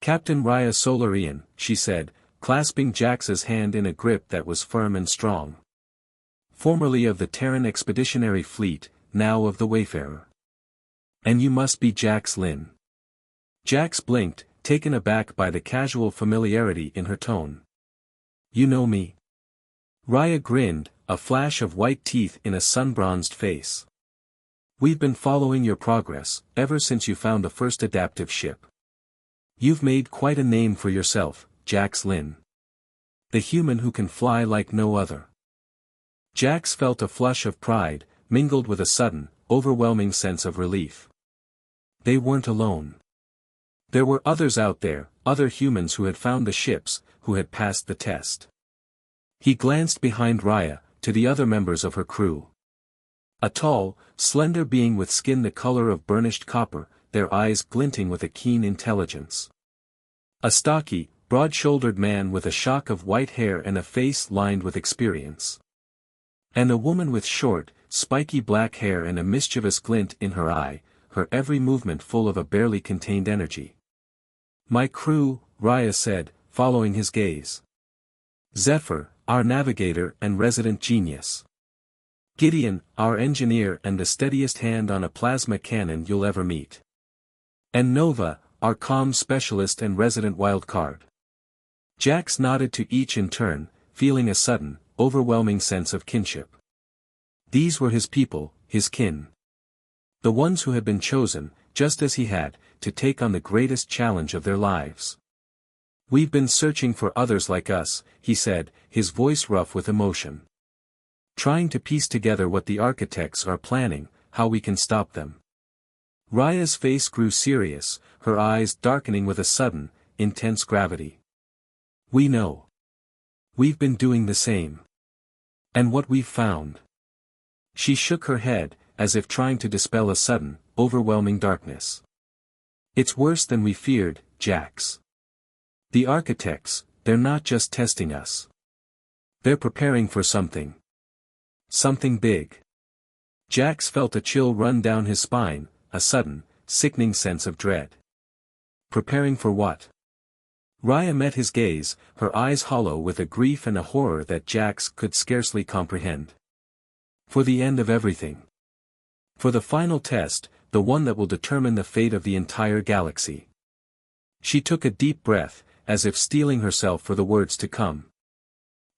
Captain Raya Solarian, she said, clasping Jax's hand in a grip that was firm and strong. Formerly of the Terran Expeditionary Fleet, now of the Wayfarer. And you must be Jax Lin. Jax blinked, taken aback by the casual familiarity in her tone. You know me? Raya grinned, a flash of white teeth in a sun-bronzed face. We've been following your progress, ever since you found the first adaptive ship. You've made quite a name for yourself, Jax Lin. The human who can fly like no other. Jax felt a flush of pride, mingled with a sudden, overwhelming sense of relief. They weren't alone. There were others out there, other humans who had found the ships, who had passed the test. He glanced behind Raya, to the other members of her crew. A tall, slender being with skin the color of burnished copper, their eyes glinting with a keen intelligence. A stocky, broad-shouldered man with a shock of white hair and a face lined with experience. And a woman with short, spiky black hair and a mischievous glint in her eye, her every movement full of a barely contained energy. My crew, Raya said, following his gaze. Zephyr, our navigator and resident genius. Gideon, our engineer and the steadiest hand on a plasma cannon you'll ever meet. And Nova, our comms specialist and resident wildcard. Jax nodded to each in turn, feeling a sudden, overwhelming sense of kinship. These were his people, his kin. The ones who had been chosen, just as he had, to take on the greatest challenge of their lives. We've been searching for others like us, he said, his voice rough with emotion. Trying to piece together what the architects are planning, how we can stop them. Raya's face grew serious, her eyes darkening with a sudden, intense gravity. We know. We've been doing the same. And what we've found. She shook her head, as if trying to dispel a sudden, overwhelming darkness. It's worse than we feared, Jax. The architects, they're not just testing us. They're preparing for something. Something big. Jax felt a chill run down his spine, a sudden, sickening sense of dread. Preparing for what? Raya met his gaze, her eyes hollow with a grief and a horror that Jax could scarcely comprehend. For the end of everything. For the final test, the one that will determine the fate of the entire galaxy. She took a deep breath, as if steeling herself for the words to come.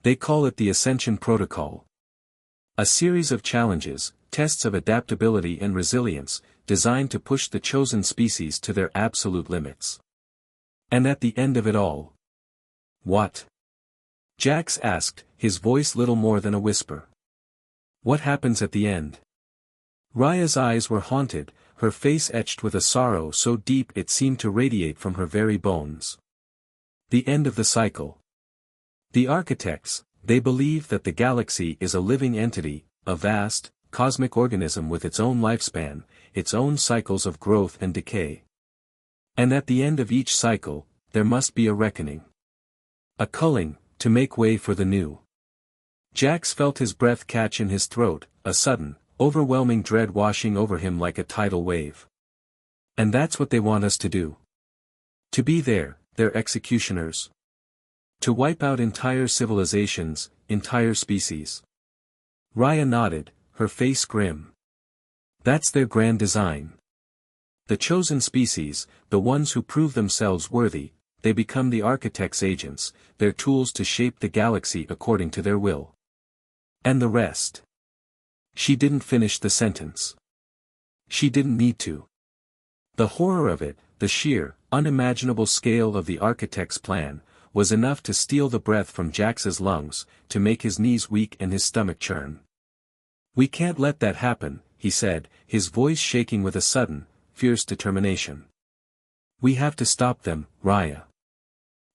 They call it the Ascension Protocol. A series of challenges, tests of adaptability and resilience, designed to push the chosen species to their absolute limits. And at the end of it all. What? Jax asked, his voice little more than a whisper. What happens at the end? Raya's eyes were haunted, her face etched with a sorrow so deep it seemed to radiate from her very bones. The end of the cycle. The architects, they believe that the galaxy is a living entity, a vast, cosmic organism with its own lifespan, its own cycles of growth and decay. And at the end of each cycle, there must be a reckoning. A culling, to make way for the new. Jax felt his breath catch in his throat, a sudden, overwhelming dread washing over him like a tidal wave. And that's what they want us to do. To be there, their executioners. To wipe out entire civilizations, entire species. Raya nodded, her face grim. That's their grand design. The chosen species, the ones who prove themselves worthy, they become the architect's agents, their tools to shape the galaxy according to their will. And the rest. She didn't finish the sentence. She didn't need to. The horror of it, the sheer, unimaginable scale of the architect's plan, was enough to steal the breath from Jax's lungs, to make his knees weak and his stomach churn. We can't let that happen, he said, his voice shaking with a sudden, fierce determination. We have to stop them, Raya.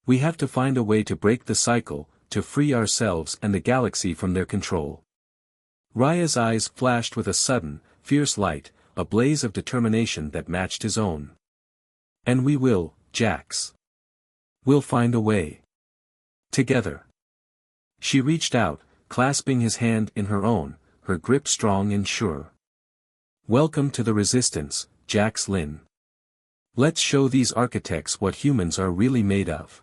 We have to find a way to break the cycle, to free ourselves and the galaxy from their control. Raya's eyes flashed with a sudden, fierce light, a blaze of determination that matched his own. And we will, Jax. We'll find a way. Together. She reached out, clasping his hand in her own, her grip strong and sure. Welcome to the Resistance, Jax Lin. Let's show these architects what humans are really made of.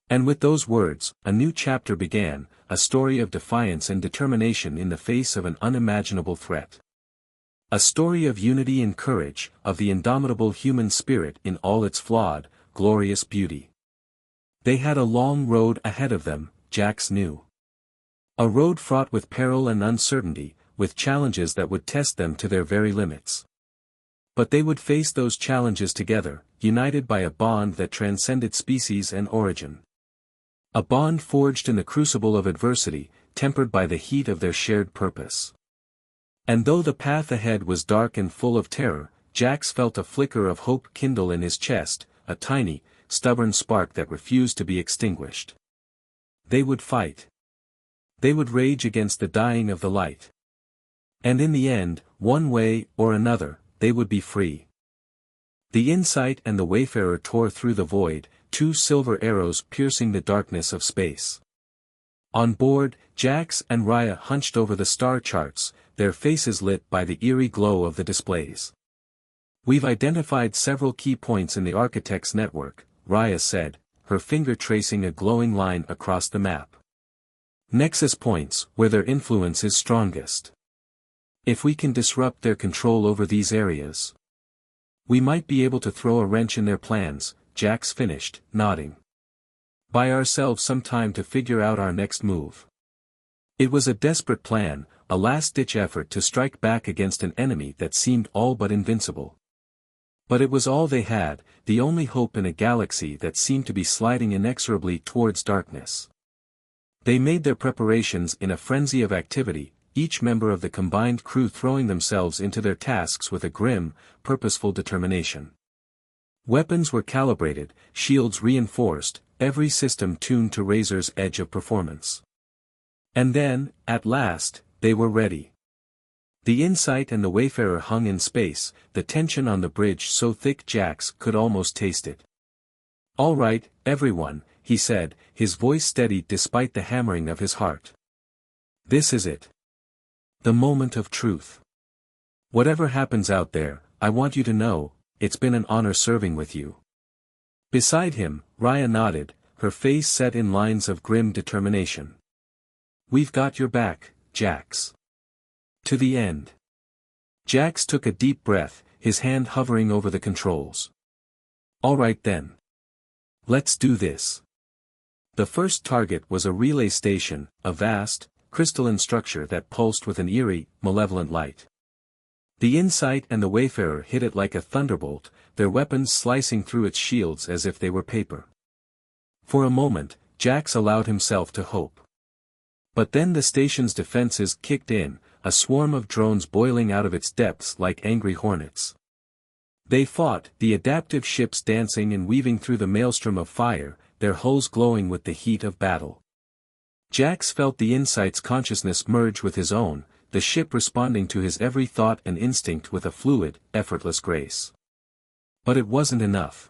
And with those words, a new chapter began, a story of defiance and determination in the face of an unimaginable threat. A story of unity and courage, of the indomitable human spirit in all its flawed, glorious beauty. They had a long road ahead of them, Jax knew. A road fraught with peril and uncertainty, with challenges that would test them to their very limits. But they would face those challenges together, united by a bond that transcended species and origin. A bond forged in the crucible of adversity, tempered by the heat of their shared purpose. And though the path ahead was dark and full of terror, Jax felt a flicker of hope kindle in his chest, a tiny, stubborn spark that refused to be extinguished. They would fight. They would rage against the dying of the light. And in the end, one way or another, they would be free. The Insight and the Wayfarer tore through the void, two silver arrows piercing the darkness of space. On board, Jax and Raya hunched over the star charts, their faces lit by the eerie glow of the displays. We've identified several key points in the architect's network, Raya said, her finger tracing a glowing line across the map. Nexus points, where their influence is strongest. If we can disrupt their control over these areas, we might be able to throw a wrench in their plans, Jax finished, nodding. Buy ourselves some time to figure out our next move. It was a desperate plan, a last-ditch effort to strike back against an enemy that seemed all but invincible. But it was all they had, the only hope in a galaxy that seemed to be sliding inexorably towards darkness. They made their preparations in a frenzy of activity, each member of the combined crew throwing themselves into their tasks with a grim, purposeful determination. Weapons were calibrated, shields reinforced, every system tuned to razor's edge of performance. And then, at last, they were ready. The Insight and the Wayfarer hung in space, the tension on the bridge so thick Jax could almost taste it. All right, everyone, he said, his voice steady despite the hammering of his heart. This is it. The moment of truth. Whatever happens out there, I want you to know, it's been an honor serving with you. Beside him, Raya nodded, her face set in lines of grim determination. We've got your back, Jax. To the end. Jax took a deep breath, his hand hovering over the controls. All right then. Let's do this. The first target was a relay station, a vast, crystalline structure that pulsed with an eerie, malevolent light. The Insight and the Wayfarer hit it like a thunderbolt, their weapons slicing through its shields as if they were paper. For a moment, Jax allowed himself to hope. But then the station's defenses kicked in, a swarm of drones boiling out of its depths like angry hornets. They fought, the adaptive ships dancing and weaving through the maelstrom of fire, their hulls glowing with the heat of battle. Jax felt the Insight's consciousness merge with his own, the ship responding to his every thought and instinct with a fluid, effortless grace. But it wasn't enough.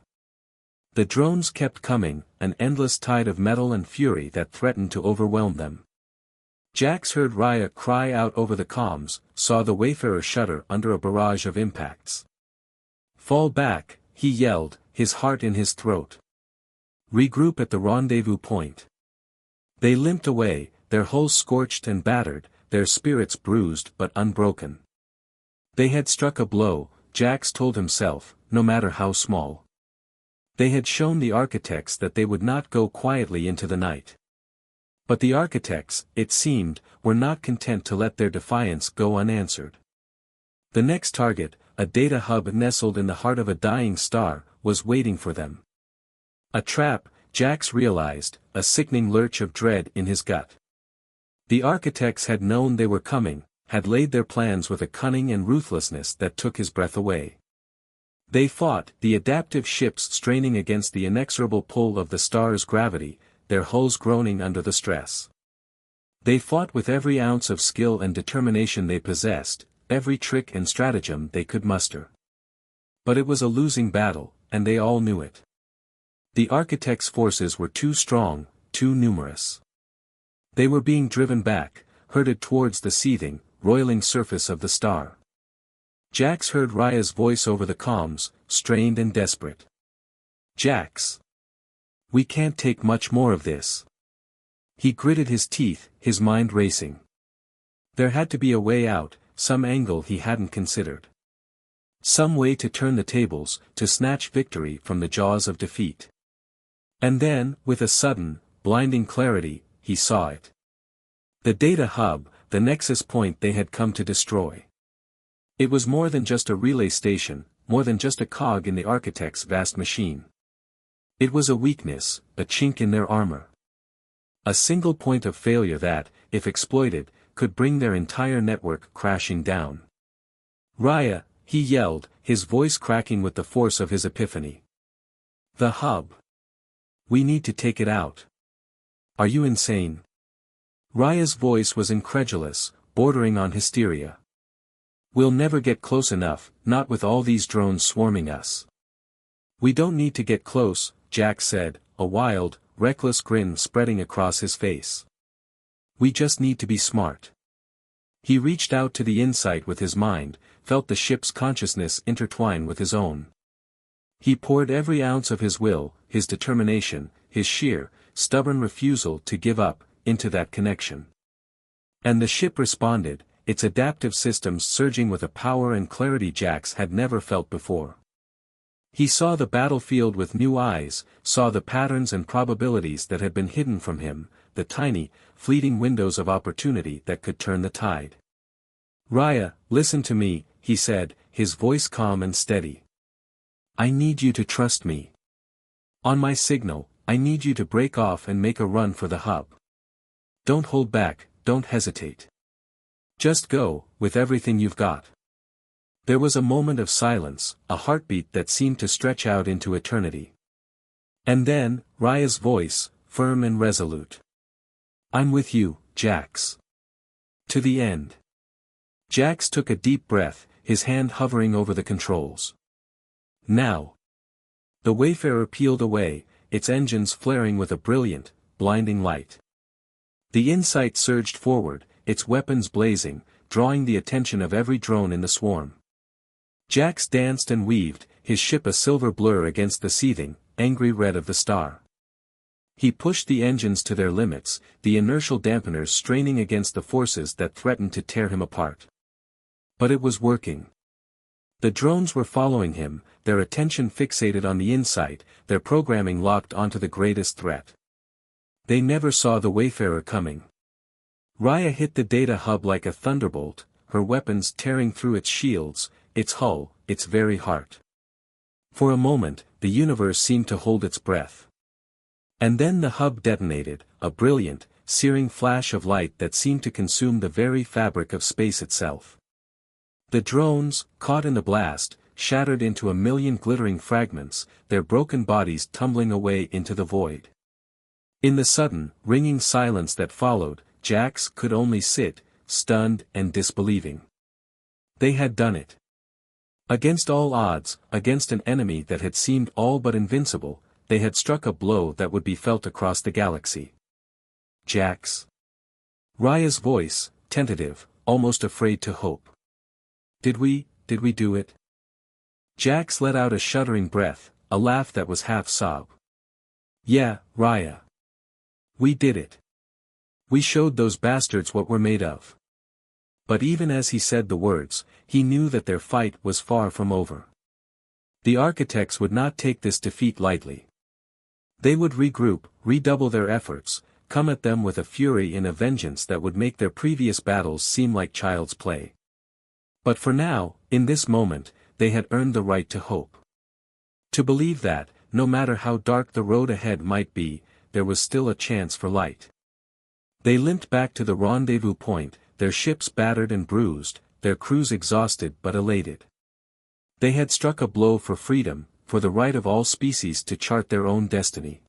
The drones kept coming, an endless tide of metal and fury that threatened to overwhelm them. Jax heard Raya cry out over the comms, saw the Wayfarer shudder under a barrage of impacts. Fall back, he yelled, his heart in his throat. Regroup at the rendezvous point. They limped away, their hulls scorched and battered, their spirits bruised but unbroken. They had struck a blow, Jax told himself, no matter how small. They had shown the architects that they would not go quietly into the night. But the architects, it seemed, were not content to let their defiance go unanswered. The next target, a data hub nestled in the heart of a dying star, was waiting for them. A trap, Jax realized, a sickening lurch of dread in his gut. The architects had known they were coming, had laid their plans with a cunning and ruthlessness that took his breath away. They fought, the adaptive ships straining against the inexorable pull of the star's gravity, their hulls groaning under the stress. They fought with every ounce of skill and determination they possessed, every trick and stratagem they could muster. But it was a losing battle, and they all knew it. The architects' forces were too strong, too numerous. They were being driven back, herded towards the seething, roiling surface of the star. Jax heard Raya's voice over the comms, strained and desperate. Jax. We can't take much more of this. He gritted his teeth, his mind racing. There had to be a way out, some angle he hadn't considered. Some way to turn the tables, to snatch victory from the jaws of defeat. And then, with a sudden, blinding clarity, he saw it. The data hub, the nexus point they had come to destroy. It was more than just a relay station, more than just a cog in the architect's vast machine. It was a weakness, a chink in their armor. A single point of failure that, if exploited, could bring their entire network crashing down. Raya, he yelled, his voice cracking with the force of his epiphany. The hub. We need to take it out. Are you insane? Raya's voice was incredulous, bordering on hysteria. We'll never get close enough, not with all these drones swarming us. We don't need to get close, Jax said, a wild, reckless grin spreading across his face. We just need to be smart. He reached out to the Insight with his mind, felt the ship's consciousness intertwine with his own. He poured every ounce of his will, his determination, his sheer, stubborn refusal to give up, into that connection. And the ship responded, its adaptive systems surging with a power and clarity Jax had never felt before. He saw the battlefield with new eyes, saw the patterns and probabilities that had been hidden from him, the tiny, fleeting windows of opportunity that could turn the tide. Raya, listen to me, he said, his voice calm and steady. I need you to trust me. On my signal, I need you to break off and make a run for the hub. Don't hold back, don't hesitate. Just go, with everything you've got. There was a moment of silence, a heartbeat that seemed to stretch out into eternity. And then, Raya's voice, firm and resolute. I'm with you, Jax. To the end. Jax took a deep breath, his hand hovering over the controls. Now. The Wayfarer peeled away, its engines flaring with a brilliant, blinding light. The Insight surged forward, its weapons blazing, drawing the attention of every drone in the swarm. Jax danced and weaved, his ship a silver blur against the seething, angry red of the star. He pushed the engines to their limits, the inertial dampeners straining against the forces that threatened to tear him apart. But it was working. The drones were following him, their attention fixated on the insight, their programming locked onto the greatest threat. They never saw the Wayfarer coming. Raya hit the data hub like a thunderbolt, her weapons tearing through its shields, its hull, its very heart. For a moment, the universe seemed to hold its breath. And then the hub detonated, a brilliant, searing flash of light that seemed to consume the very fabric of space itself. The drones, caught in the blast, shattered into a million glittering fragments, their broken bodies tumbling away into the void. In the sudden, ringing silence that followed, Jax could only sit, stunned and disbelieving. They had done it. Against all odds, against an enemy that had seemed all but invincible, they had struck a blow that would be felt across the galaxy. Jax. Raya's voice, tentative, almost afraid to hope. Did we do it? Jax let out a shuddering breath, a laugh that was half sob. Yeah, Raya. We did it. We showed those bastards what we're made of. But even as he said the words, he knew that their fight was far from over. The architects would not take this defeat lightly. They would regroup, redouble their efforts, come at them with a fury and a vengeance that would make their previous battles seem like child's play. But for now, in this moment, they had earned the right to hope. To believe that, no matter how dark the road ahead might be, there was still a chance for light. They limped back to the rendezvous point, their ships battered and bruised, their crews exhausted but elated. They had struck a blow for freedom, for the right of all species to chart their own destiny.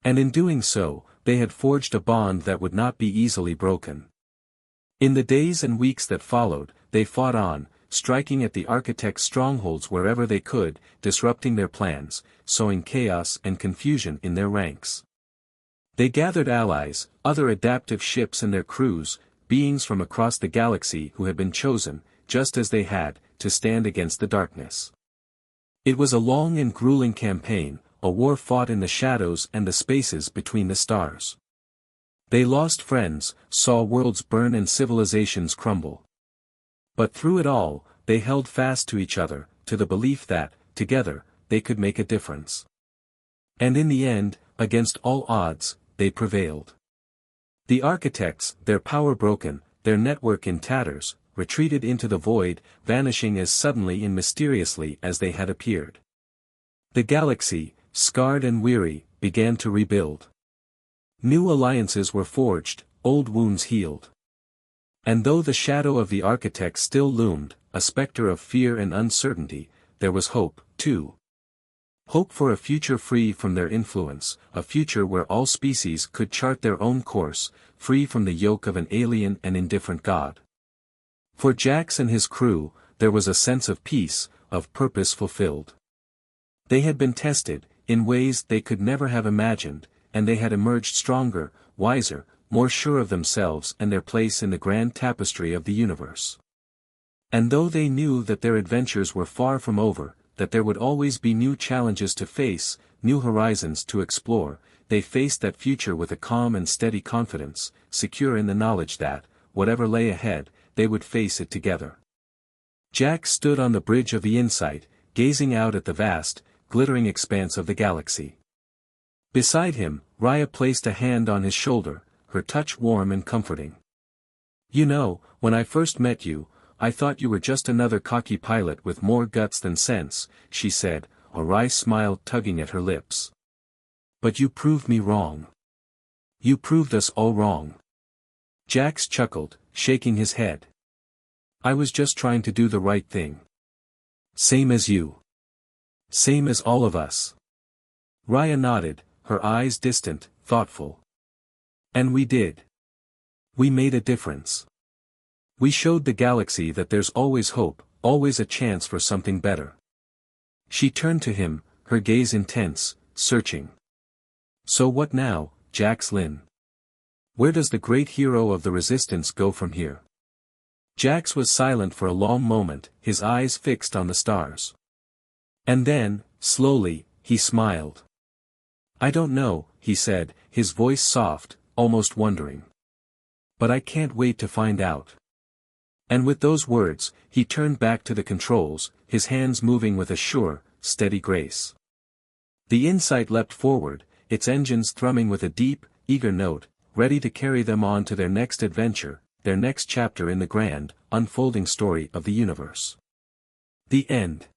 And in doing so, they had forged a bond that would not be easily broken. In the days and weeks that followed, they fought on, striking at the architects' strongholds wherever they could, disrupting their plans, sowing chaos and confusion in their ranks. They gathered allies, other adaptive ships and their crews, beings from across the galaxy who had been chosen, just as they had, to stand against the darkness. It was a long and grueling campaign, a war fought in the shadows and the spaces between the stars. They lost friends, saw worlds burn and civilizations crumble. But through it all, they held fast to each other, to the belief that, together, they could make a difference. And in the end, against all odds, they prevailed. The architects, their power broken, their network in tatters, retreated into the void, vanishing as suddenly and mysteriously as they had appeared. The galaxy, scarred and weary, began to rebuild. New alliances were forged, old wounds healed. And though the shadow of the architects still loomed, a specter of fear and uncertainty, there was hope, too. Hope for a future free from their influence, a future where all species could chart their own course, free from the yoke of an alien and indifferent god. For Jax and his crew, there was a sense of peace, of purpose fulfilled. They had been tested, in ways they could never have imagined, and they had emerged stronger, wiser, more sure of themselves and their place in the grand tapestry of the universe. And though they knew that their adventures were far from over, that there would always be new challenges to face, new horizons to explore, they faced that future with a calm and steady confidence, secure in the knowledge that, whatever lay ahead, they would face it together. Jax stood on the bridge of the insight, gazing out at the vast, glittering expanse of the galaxy. Beside him, Raya placed a hand on his shoulder, her touch warm and comforting. You know, when I first met you, I thought you were just another cocky pilot with more guts than sense, she said, a wry smile tugging at her lips. But you proved me wrong. You proved us all wrong. Jax chuckled, shaking his head. I was just trying to do the right thing. Same as you. Same as all of us. Raya nodded, her eyes distant, thoughtful. And we did. We made a difference. We showed the galaxy that there's always hope, always a chance for something better. She turned to him, her gaze intense, searching. So what now, Jax Lin? Where does the great hero of the resistance go from here? Jax was silent for a long moment, his eyes fixed on the stars. And then, slowly, he smiled. "I don't know," he said, his voice soft, almost wondering. "But I can't wait to find out." And with those words, he turned back to the controls, his hands moving with a sure, steady grace. The Insight leapt forward, its engines thrumming with a deep, eager note, ready to carry them on to their next adventure, their next chapter in the grand, unfolding story of the universe. The end.